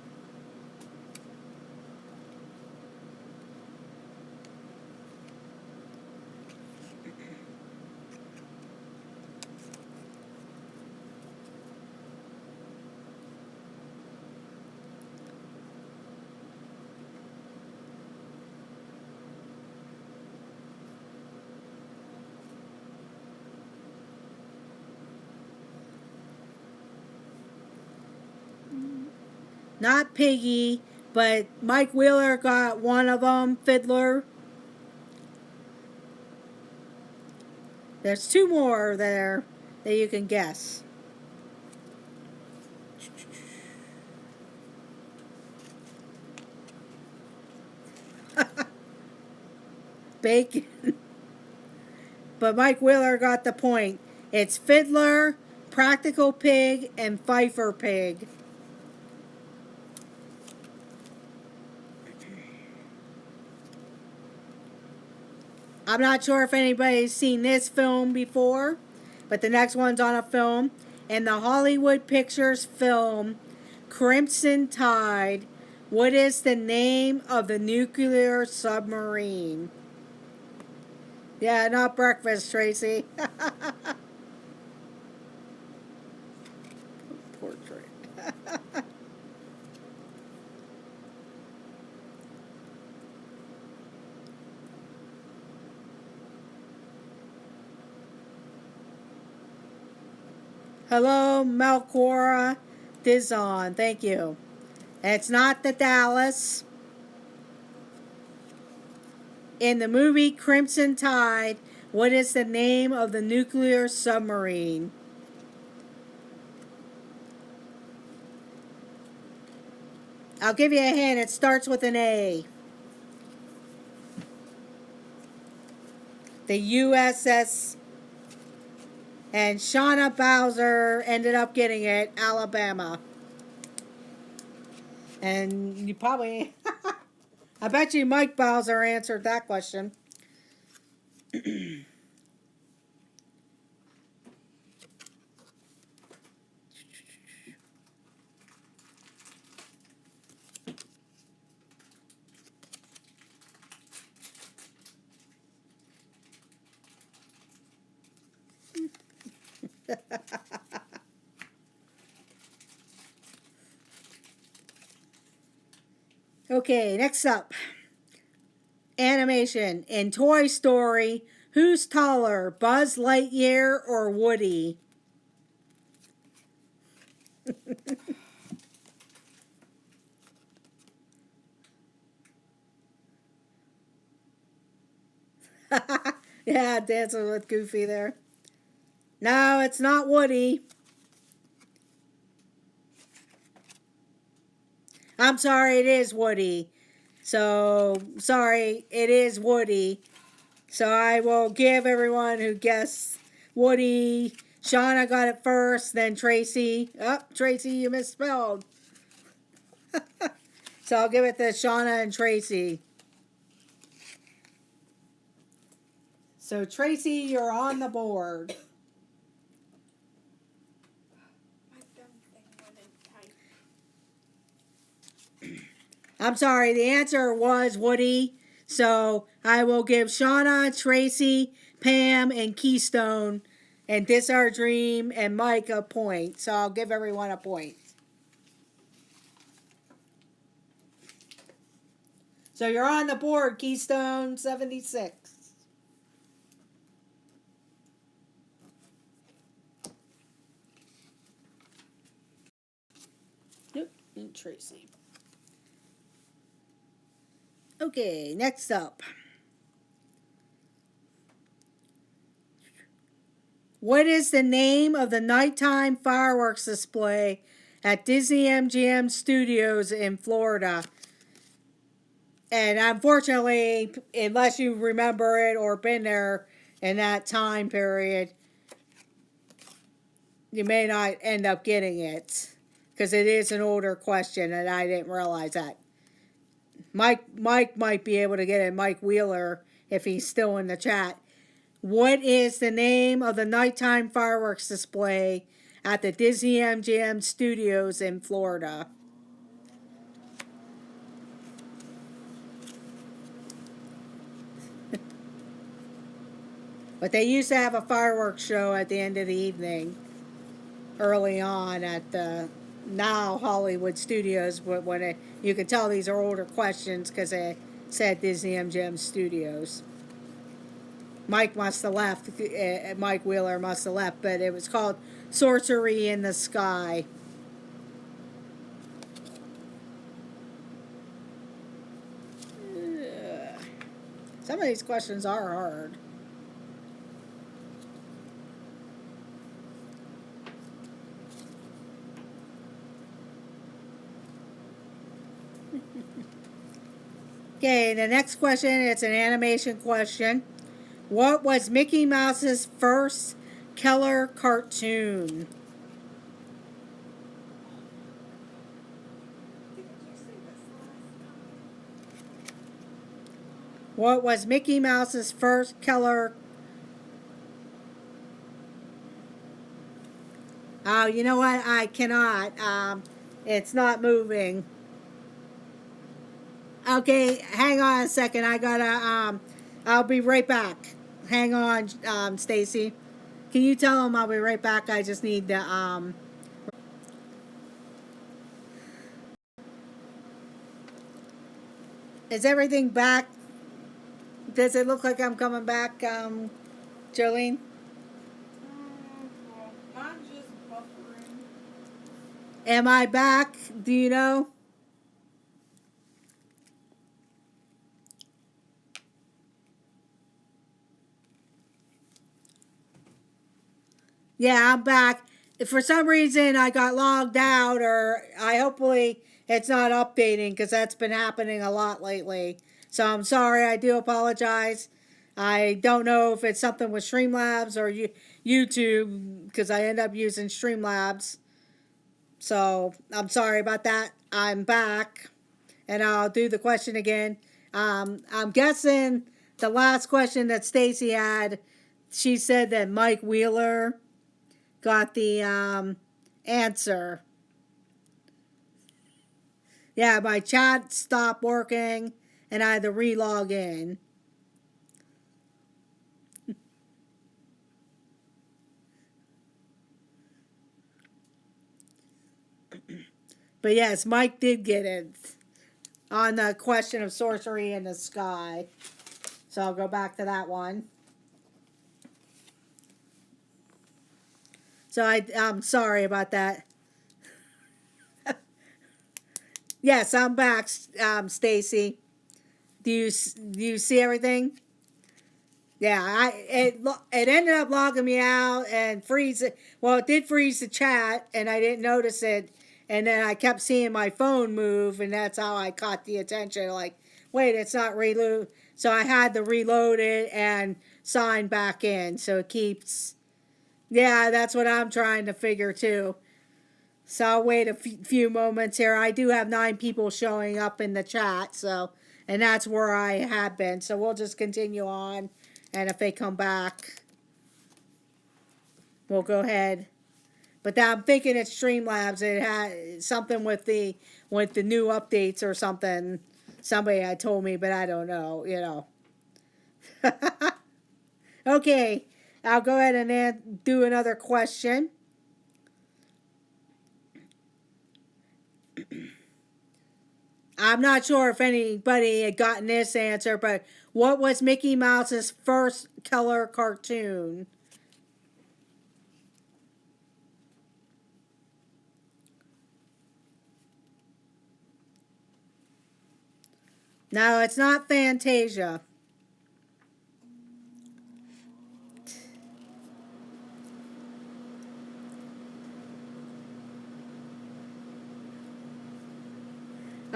Not Piggy, but Mike Wheeler got one of them, Fiddler. There's two more there that you can guess. Bacon. But Mike Wheeler got the point. It's Fiddler, Practical Pig, and Pfeiffer Pig. I'm not sure if anybody's seen this film before, but the next one's on a film. In the Hollywood Pictures film Crimson Tide, what is the name of the nuclear submarine? Yeah, not breakfast, Tracy. Portrait. Hello, Melcora Dizon. Thank you. It's not the Dallas. In the movie Crimson Tide, what is the name of the nuclear submarine? I'll give you a hint. It starts with an A. The USS. And Shauna Bowser ended up getting it, Alabama. And you probably, I bet you Mike Bowser answered that question. Okay, next up. Animation. In Toy Story, who's taller, Buzz Lightyear or Woody? Yeah, Dancing with Goofy there. No, it's not Woody. I'm sorry, it is Woody. So, sorry, it is Woody. So I will give everyone who guessed Woody Shauna got it first, then Tracy. Oh, Tracy, you misspelled. So I'll give it to Shauna and Tracy. So Tracy, you're on the board. My dumb thing wouldn't type. I'm sorry, the answer was Woody. So I will give Shauna, Tracy, Pam, and Keystone, and This Our Dream, and Mike a point. So I'll give everyone a point. So you're on the board, Keystone 76. Yep, and Tracy. Okay, next up. What is the name of the nighttime fireworks display at Disney MGM Studios in Florida? And unfortunately, unless you remember it or been there in that time period, you may not end up getting it because it is an older question and I didn't realize that. Mike might be able to get it, Mike Wheeler, if he's still in the chat. What is the name of the nighttime fireworks display at the Disney MGM Studios in Florida? But they used to have a fireworks show at the end of the evening, early on at the now Hollywood Studios. But you can tell these are older questions because they said Disney MGM Studios. Mike must have left. Mike Wheeler must have left, but it was called Sorcery in the Sky. Some of these questions are hard. Okay, the next question, it's an animation question. What was Mickey Mouse's first Keller cartoon? Didn't you say this last time? What was Mickey Mouse's first Keller? Oh, you know what? I cannot. It's not moving. Okay, hang on a second. I gotta. I'll be right back. Hang on, Stacy. Can you tell him I'll be right back? I just need to. Is everything back? Does it look like I'm coming back, Jolene? Well, mine's just buffering. Am I back? Do you know? Yeah, I'm back. If for some reason I got logged out, or I hopefully it's not updating because that's been happening a lot lately. So I'm sorry. I do apologize. I don't know if it's something with Streamlabs or YouTube because I end up using Streamlabs. So I'm sorry about that. I'm back, and I'll do the question again. I'm guessing the last question that Stacy had, she said that Mike Wheeler got the answer. Yeah, my chat stopped working and I had to re-log in. But yes, Mike did get it on the question of sorcery in the sky. So I'll go back to that one. So I'm sorry about that. Yes, I'm back, Stacy. Do you see everything? Yeah, it ended up logging me out and freeze it. Well, it did freeze the chat, and I didn't notice it. And then I kept seeing my phone move, and that's how I caught the attention. Like, wait, it's not reload. So I had to reload it and sign back in, so it keeps Yeah, that's what I'm trying to figure too. So I'll wait a few moments here. I do have 9 people showing up in the chat, so and that's where I have been. So we'll just continue on, and if they come back, we'll go ahead. But I'm thinking it's Streamlabs. It had something with the new updates or something. Somebody had told me, but I don't know. You know. Okay, I'll go ahead and do another question. I'm not sure if anybody had gotten this answer, but what was Mickey Mouse's first color cartoon? No, it's not Fantasia.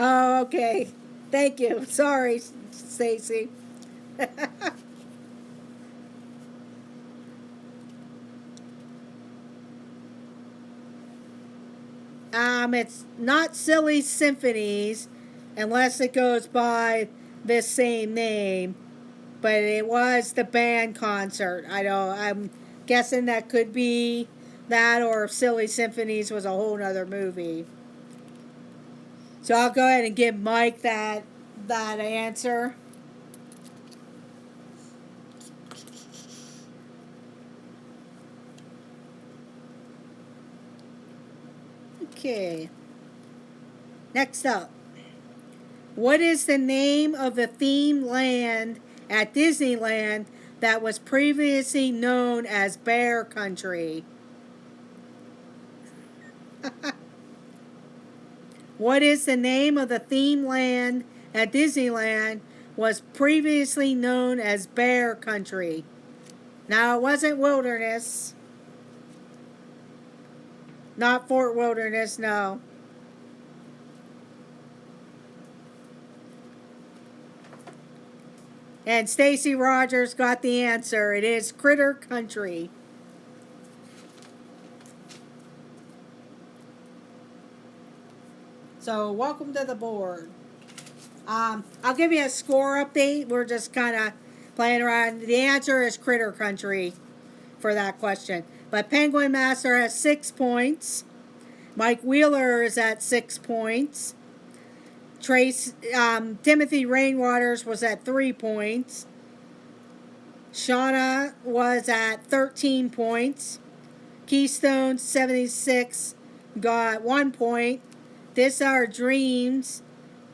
Oh, okay. Thank you. Sorry, Stacy. It's not Silly Symphonies, unless it goes by this same name. But it was the band concert. I don't. I'm guessing that could be that, or Silly Symphonies was a whole nother movie. So I'll go ahead and give Mike that answer. Okay. Next up, what is the name of the theme land at Disneyland that was previously known as Bear Country? What is the name of the theme land at Disneyland was previously known as Bear Country? Now, it wasn't Wilderness. Not Fort Wilderness, no. And Stacy Rogers got the answer. It is Critter Country. So, welcome to the board. I'll give you a score update. We're just kind of playing around. The answer is Critter Country for that question. But Penguin Master has 6 points. Mike Wheeler is at 6 points. Timothy Rainwaters was at 3 points. Shauna was at 13 points. Keystone 76 got 1 point. This Our Dreams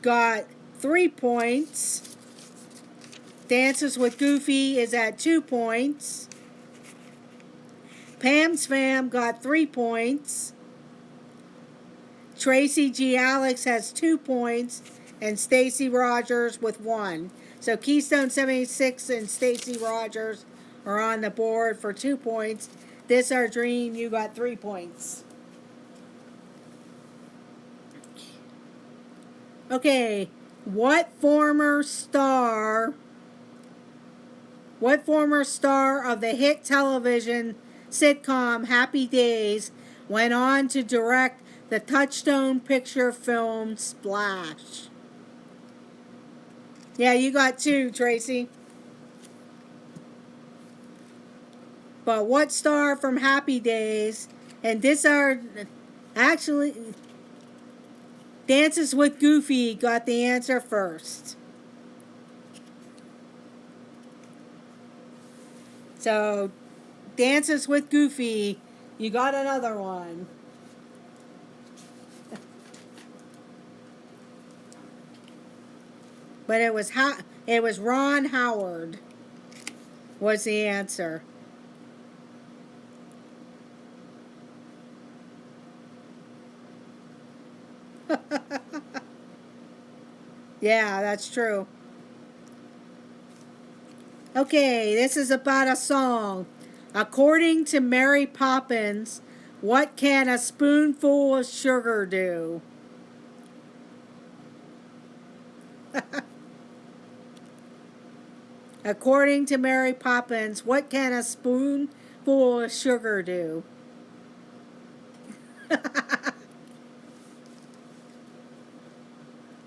got 3 points. Dances with Goofy is at 2 points. Pam's Fam got 3 points. Tracy G. Alex has 2 points, and Stacy Rogers with 1. So Keystone 76 and Stacy Rogers are on the board for 2 points. This Our Dream, you got 3 points. Okay, what former star of the hit television sitcom Happy Days went on to direct the Touchstone picture film Splash? Yeah, you got 2, Tracy. But what star from Happy Days and actually Dances with Goofy got the answer first. So, Dances with Goofy, you got another one. But it was Ron Howard was the answer. Yeah, that's true. Okay, this is about a song. According to Mary Poppins, what can a spoonful of sugar do? According to Mary Poppins, what can a spoonful full of sugar do?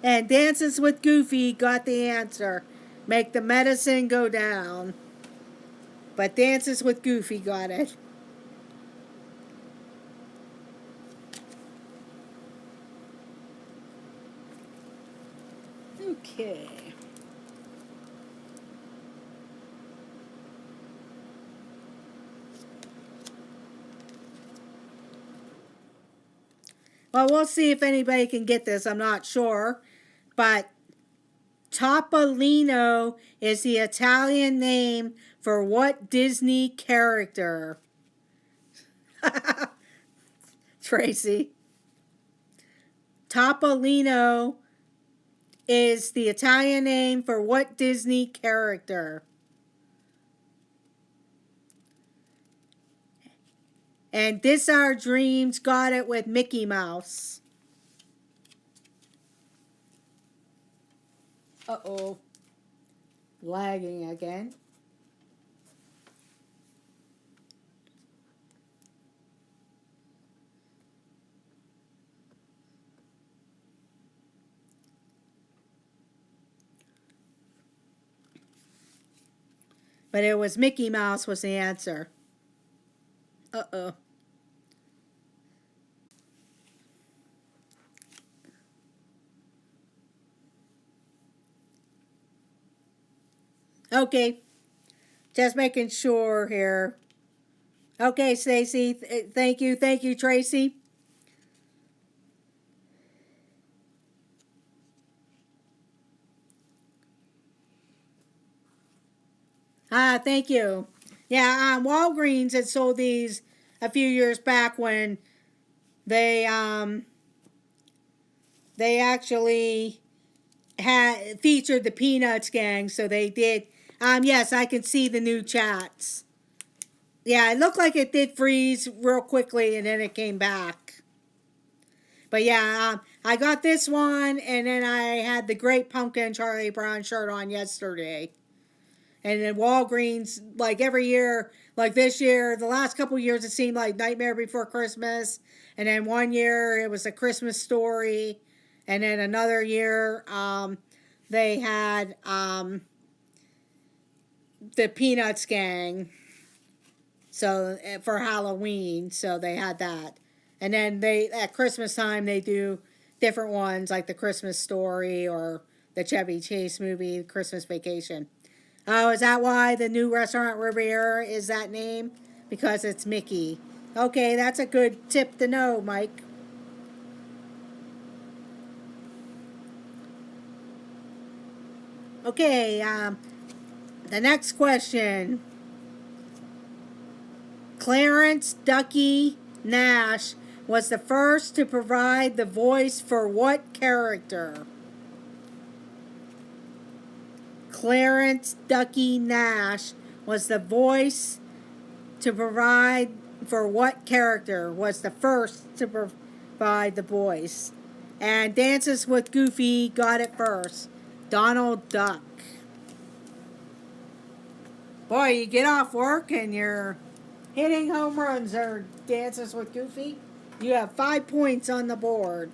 And Dances with Goofy got the answer. Make the medicine go down. But Dances with Goofy got it. Okay. Well, we'll see if anybody can get this. I'm not sure. But Topolino is the Italian name for what Disney character? Tracy. Topolino is the Italian name for what Disney character? And This Our Dreams got it with Mickey Mouse. Uh-oh. Lagging again. But it was Mickey Mouse was the answer. Uh-oh. Okay. Just making sure here. Okay, Stacy. Thank you. Thank you, Tracy. Thank you. Yeah, Walgreens had sold these a few years back when they actually had featured the Peanuts gang, so they did. Yes, I can see the new chats. Yeah, it looked like it did freeze real quickly and then it came back. But yeah, I got this one and then I had the Great Pumpkin Charlie Brown shirt on yesterday. And then Walgreens, like every year, like this year, the last couple years, it seemed like Nightmare Before Christmas. And then one year, it was A Christmas Story. And then another year, they had the Peanuts gang. So for Halloween, so they had that. And then at Christmas time, they do different ones, like The Christmas Story or the Chevy Chase movie, Christmas Vacation. Oh, is that why the new restaurant Riviera is that name? Because it's Mickey. Okay, that's a good tip to know, Mike. Okay, the next question. Clarence Ducky Nash was the first to provide the voice for what character? Clarence Ducky Nash was the voice to provide for what character was the first to provide the voice? And Dances with Goofy got it first. Donald Duck. Boy, you get off work and you're hitting home runs or Dances with Goofy. You have 5 points on the board.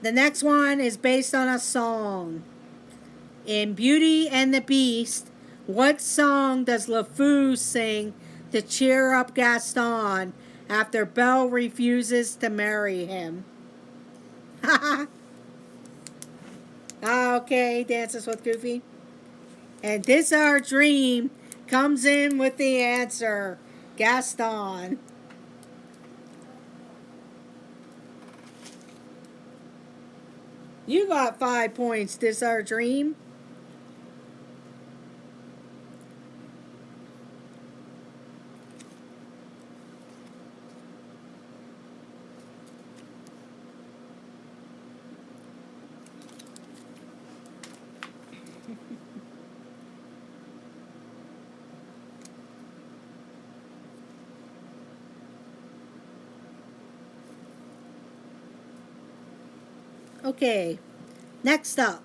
The next one is based on a song. In Beauty and the Beast, what song does LeFou sing to cheer up Gaston after Belle refuses to marry him? Okay, Dances with Goofy. And This Our Dream comes in with the answer. Gaston. You got 5 points, This Our Dream. Okay, Next up.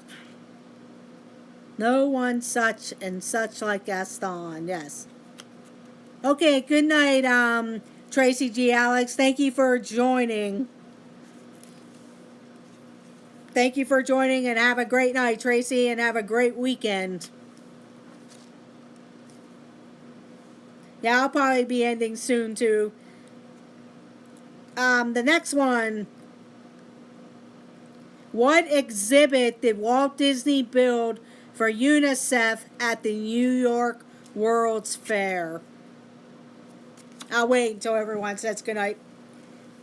No one such and such like Gaston. Yes. Okay, good night, Tracy G. Alex. Thank you for joining. Thank you for joining and have a great night, Tracy, and have a great weekend. Yeah, I'll probably be ending soon too. The next one. What exhibit did Walt Disney build for UNICEF at the New York World's Fair? I'll wait until everyone says goodnight.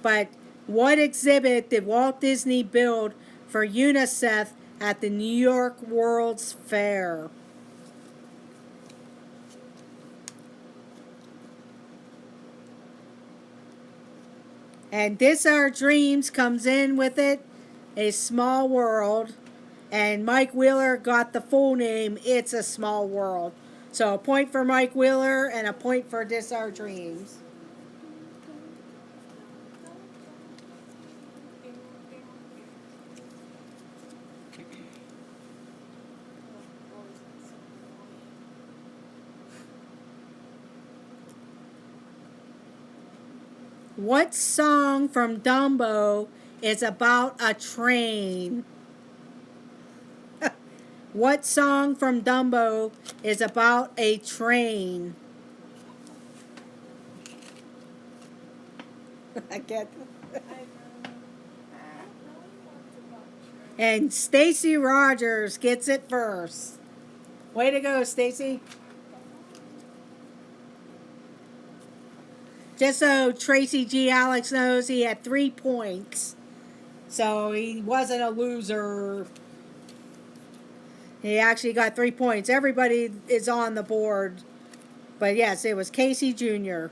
But what exhibit did Walt Disney build for UNICEF at the New York World's Fair? And This Our Dreams comes in with it, A Small World. And Mike Wheeler got the full name, It's a Small World. So a point for Mike Wheeler and a point for This Our Dreams. What song from Dumbo is about a train? What song from Dumbo is about a train? I get And Stacy Rogers gets it first. Way to go, Stacy. Just so Tracy G. Alex knows, he had 3 points. So he wasn't a loser. He actually got 3 points. Everybody is on the board. But yes, it was Casey Jr.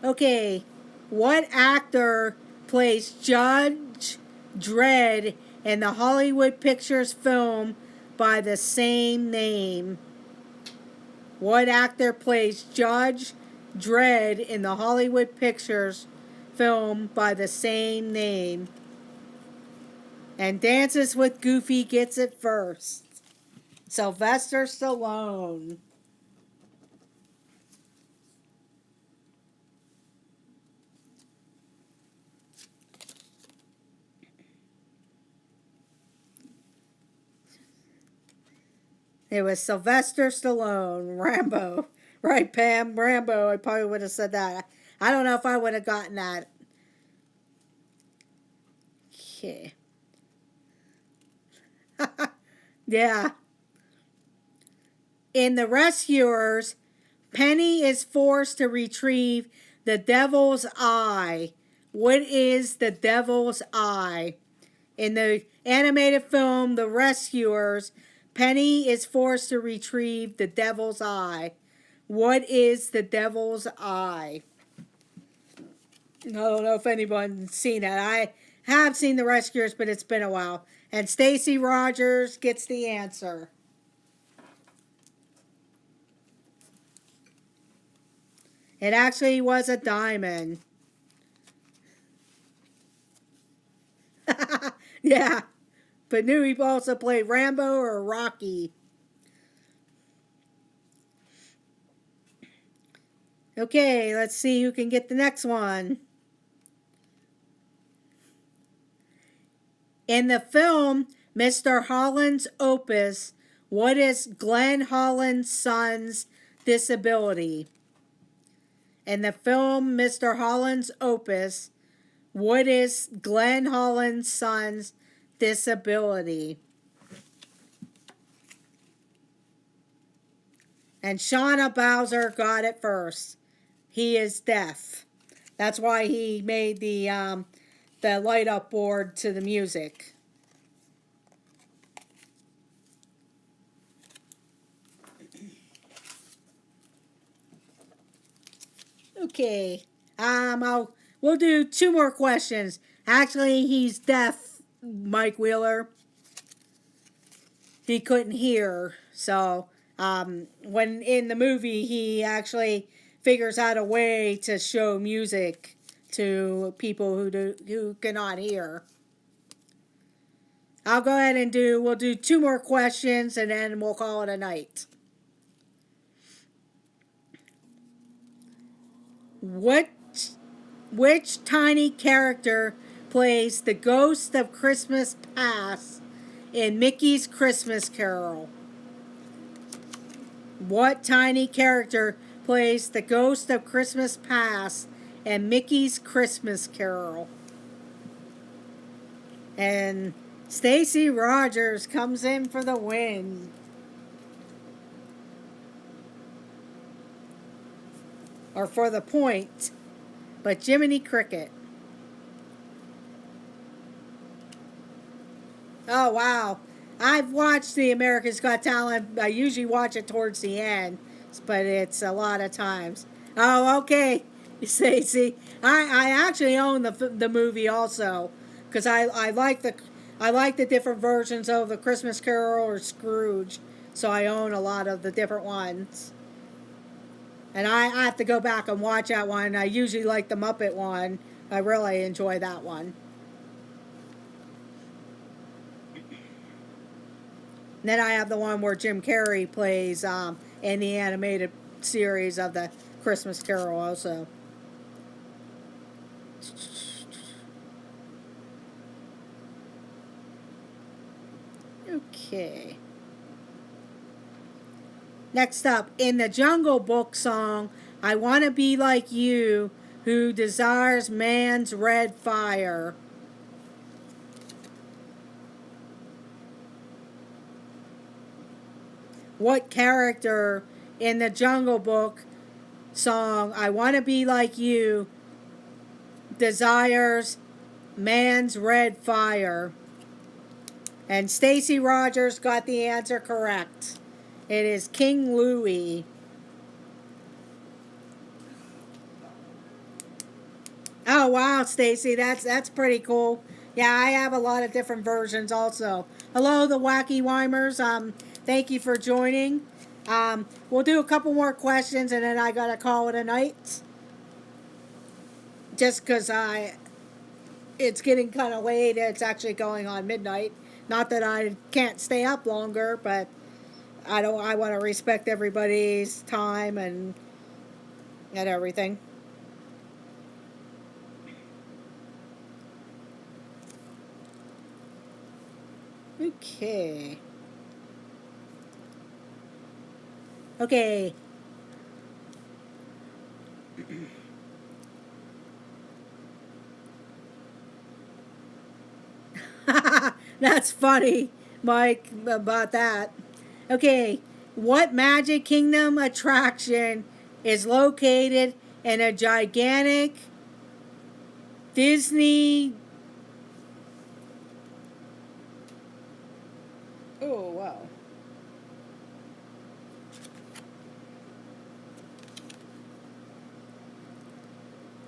Okay. What actor plays Judge Dredd in the Hollywood Pictures film by the same name? What actor plays Judge Dredd in the Hollywood Pictures film by the same name? And Dances with Goofy gets it first. Sylvester Stallone. It was Sylvester Stallone, Rambo. Right, Pam? Rambo. I probably would have said that. I don't know if I would have gotten that. Okay. Yeah. In The Rescuers, Penny is forced to retrieve the Devil's Eye. What is the Devil's Eye? In the animated film The Rescuers, Penny is forced to retrieve the Devil's Eye. What is the Devil's Eye? I don't know if anyone's seen it. I have seen The Rescuers, but it's been a while. And Stacy Rogers gets the answer. It actually was a diamond. Yeah. But knew he also played Rambo or Rocky. Okay, let's see who can get the next one. In the film Mr. Holland's Opus, what is Glenn Holland's son's disability? In the film Mr. Holland's Opus, what is Glenn Holland's son's disability? And Shauna Bowser got it first. He is deaf. That's why he made the light up board to the music. Okay. We'll do 2 more questions. Actually, he's deaf, Mike Wheeler. He couldn't hear. So, when in the movie, he actually figures out a way to show music to people who cannot hear. I'll go ahead and we'll do 2 more questions and then we'll call it a night. Which tiny character plays the Ghost of Christmas Past in Mickey's Christmas Carol? What tiny character plays the Ghost of Christmas Past in Mickey's Christmas Carol? And Stacy Rogers comes in for the win. Or for the point. But Jiminy Cricket. Oh, wow. I've watched the America's Got Talent. I usually watch it towards the end. But it's a lot of times. Oh, okay. Stacy. I actually own the movie also. Because I like the different versions of the Christmas Carol or Scrooge. So I own a lot of the different ones. And I have to go back and watch that one. I usually like the Muppet one. I really enjoy that one. And then I have the one where Jim Carrey plays in the animated series of the Christmas Carol also. Okay. Next up, in the Jungle Book song, I Want to Be Like You, who desires man's red fire. What character in the Jungle Book song, I Want to Be Like You, desires man's red fire? And Stacy Rogers got the answer correct. It is King Louie. Oh wow, Stacy, that's pretty cool. Yeah, I have a lot of different versions also. Hello, the Wacky Weimers. Thank you for joining. We'll do a couple more questions and then I gotta call it a night. Just because it's getting kind of late. It's actually going on midnight. Not that I can't stay up longer, but I want to respect everybody's time and everything. Okay. Okay. That's funny, Mike, about that. Okay, what Magic Kingdom attraction is located in a gigantic Disney... Oh, wow.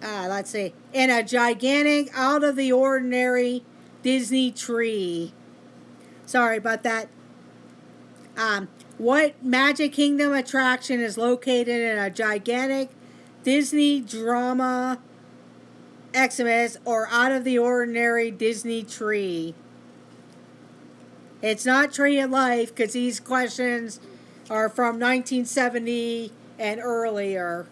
Let's see. In a gigantic, out-of-the-ordinary Disney tree. Sorry about that. What Magic Kingdom attraction is located in a gigantic Disney drama Xmas or out-of-the-ordinary Disney tree? It's not Tree of Life because these questions are from 1970 and earlier.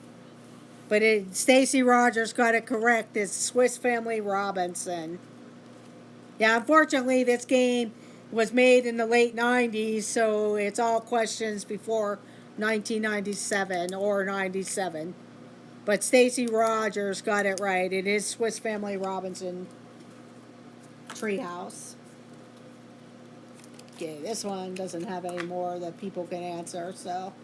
But Stacy Rogers got it correct. It's Swiss Family Robinson. Yeah, unfortunately, this game was made in the late 90s, so it's all questions before 1997 or 97. But Stacy Rogers got it right. It is Swiss Family Robinson Treehouse. Okay, this one doesn't have any more that people can answer, so...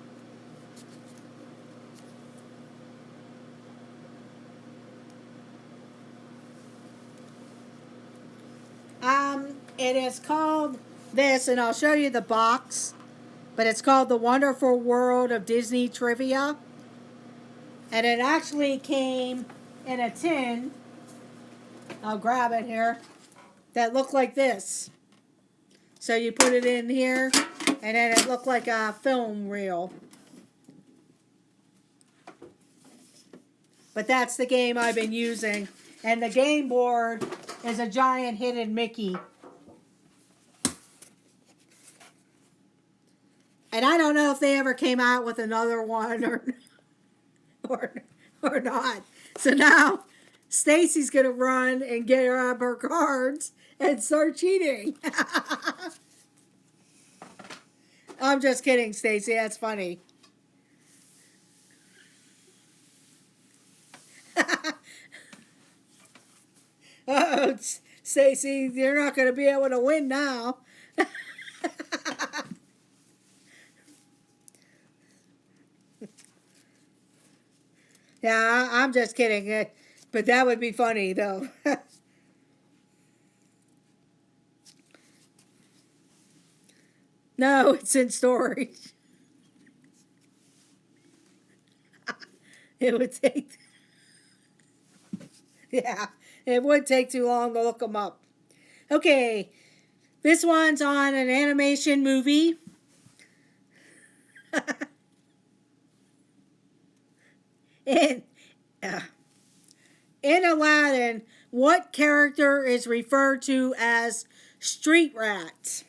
It is called this, and I'll show you the box, but it's called The Wonderful World of Disney Trivia. And it actually came in a tin, I'll grab it here, that looked like this. So you put it in here, and then it looked like a film reel. But that's the game I've been using. And the game board is a giant hidden Mickey. And I don't know if they ever came out with another one or not. So now Stacy's gonna run and get her up her cards and start cheating. I'm just kidding, Stacy. That's funny. Uh-oh, Stacy, you're not going to be able to win now. Yeah, I'm just kidding. But that would be funny, though. No, it's in storage. It would take... Yeah, it would take too long to look them up. Okay, this one's on an animation movie. in, in Aladdin, what character is referred to as Street Rat?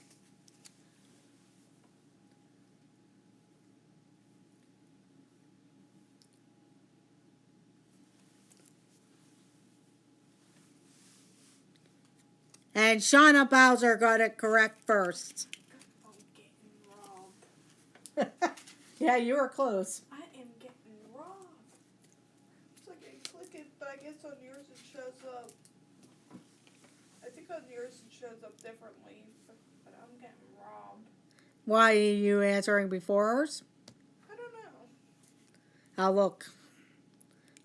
And Shauna Bowser got it correct first. I'm getting robbed. Yeah, you were close. I am getting robbed. It's like I click it, but I guess on yours it shows up. I think on yours it shows up differently, but I'm getting robbed. Why are you answering before hers? I don't know. I'll look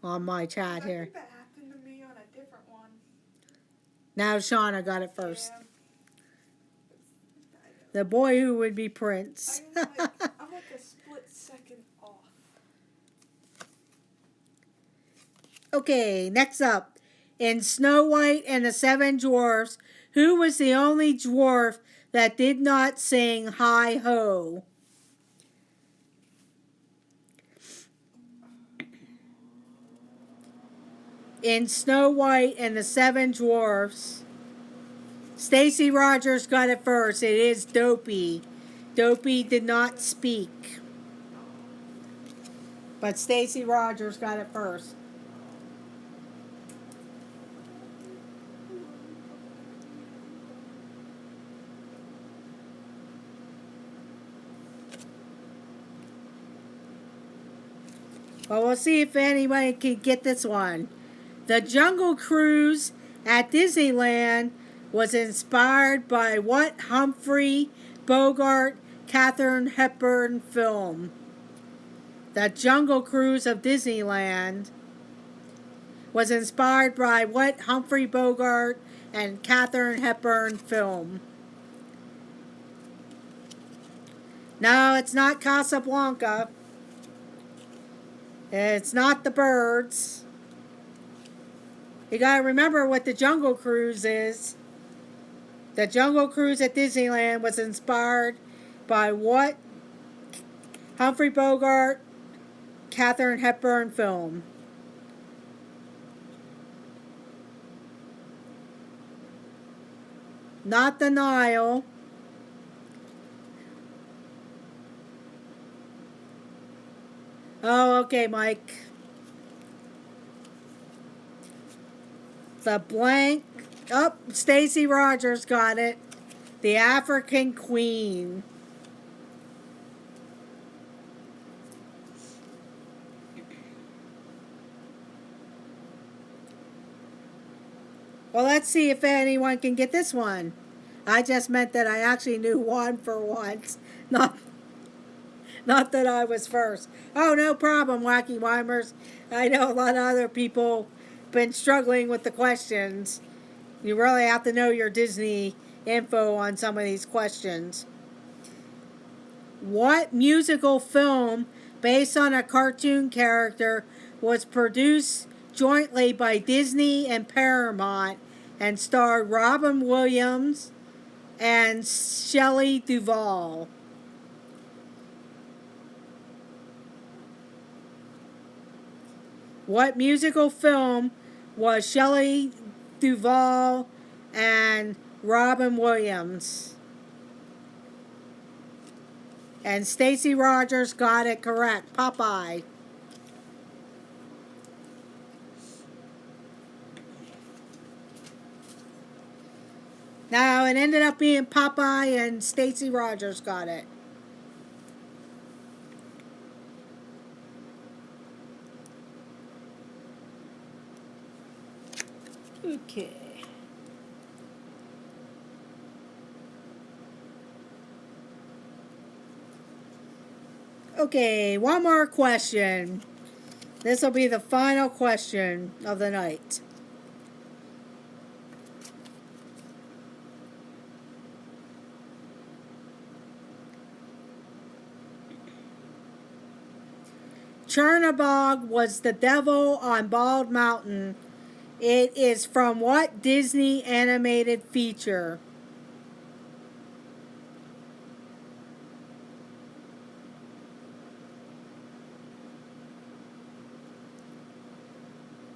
on my I chat here. think that happened to me on a different one. Now Shauna got it first. Yeah. The boy who would be Prince. I'm like a split second off. Okay, next up. In Snow White and the Seven Dwarfs, who was the only dwarf that did not sing Hi Ho? In Snow White and the Seven Dwarfs, Stacy Rogers got it first. It is Dopey. Dopey did not speak. But Stacy Rogers got it first. Well, we'll see if anybody can get this one. The Jungle Cruise at Disneyland was inspired by what Humphrey Bogart, Katharine Hepburn film? The Jungle Cruise of Disneyland was inspired by what Humphrey Bogart and Katharine Hepburn film? No, it's not Casablanca. It's not the birds. You gotta remember what the Jungle Cruise is. The Jungle Cruise at Disneyland was inspired by what Humphrey Bogart, Katharine Hepburn film? Not the Nile. Oh, okay, Mike. The blank. Oh, Stacy Rogers got it. The African Queen. Well, let's see if anyone can get this one. I just meant that I actually knew one for once. Not that I was first. Oh, no problem, Wacky Weimers. I know a lot of other people been struggling with the questions. You really have to know your Disney info on some of these questions. What musical film based on a cartoon character was produced jointly by Disney and Paramount and starred Robin Williams and Shelley Duvall? What musical film was Shelley Duvall and Robin Williams? And Stacy Rogers got it correct. Popeye. Now, it ended up being Popeye, and Stacy Rogers got it. Okay. Okay, one more question. This will be the final question of the night. Chernabog was the devil on Bald Mountain. It is from what Disney animated feature?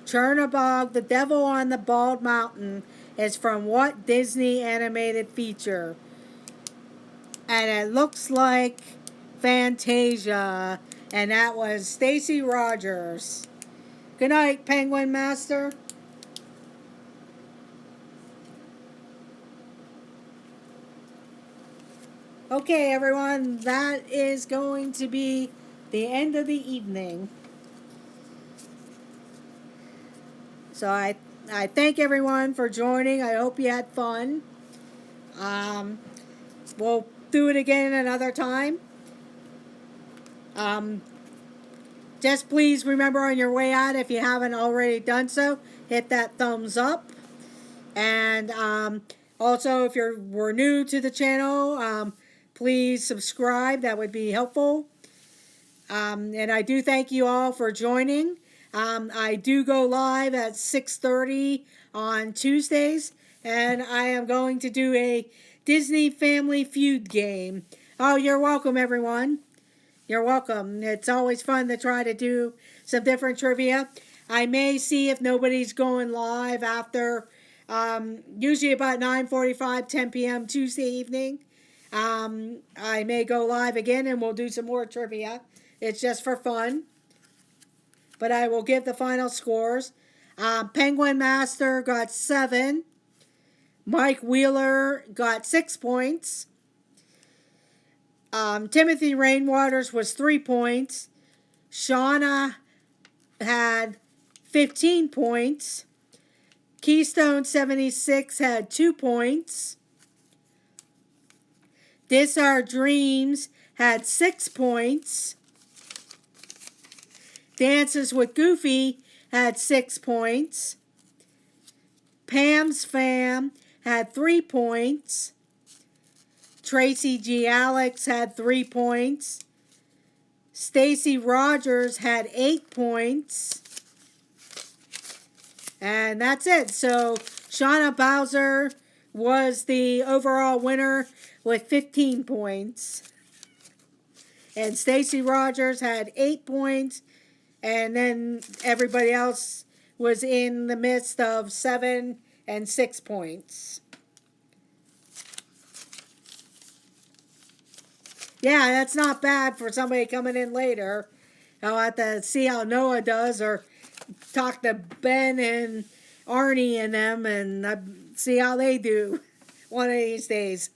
Chernabog, the devil on the Bald Mountain, is from what Disney animated feature? And it looks like Fantasia. And that was Stacy Rogers. Good night, Penguin Master. Okay, everyone, that is going to be the end of the evening. So I thank everyone for joining. I hope you had fun. We'll do it again another time. Just please remember on your way out, if you haven't already done so, hit that thumbs up. And also, if we're new to the channel, please subscribe. That would be helpful. And I do thank you all for joining. I do go live at 6:30 on Tuesdays, and I am going to do a Disney Family Feud game. Oh, you're welcome, everyone. You're welcome. It's always fun to try to do some different trivia. I may see if nobody's going live after, usually about 9:45, 10 p.m. Tuesday evening. I may go live again and we'll do some more trivia. It's just for fun. But I will give the final scores. Penguin Master got 7. Mike Wheeler got 6 points. Timothy Rainwaters was 3 points. Shauna had 15 points. Keystone 76 had 2 points. This Our Dreams had 6 points. Dances with Goofy had 6 points. Pam's Fam had 3 points. Tracy G. Alex had 3 points. Stacy Rogers had 8 points. And that's it. So Shauna Bowser was the overall winner with 15 points. And Stacy Rogers had 8 points. And then everybody else was in the midst of 7 and 6 points. Yeah, that's not bad for somebody coming in later. I'll have to see how Noah does, or talk to Ben and Arnie and them and see how they do one of these days.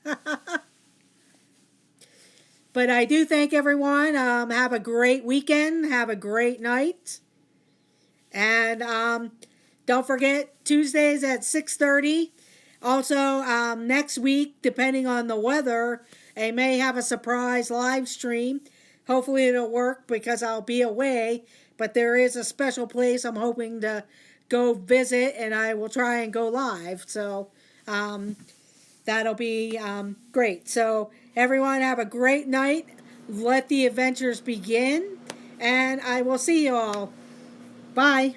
But I do thank everyone. Have a great weekend. Have a great night. And don't forget, Tuesdays at 6:30. Also, next week, depending on the weather, I may have a surprise live stream. Hopefully it'll work because I'll be away. But there is a special place I'm hoping to go visit, and I will try and go live. So that'll be great. So everyone have a great night. Let the adventures begin. And I will see you all. Bye.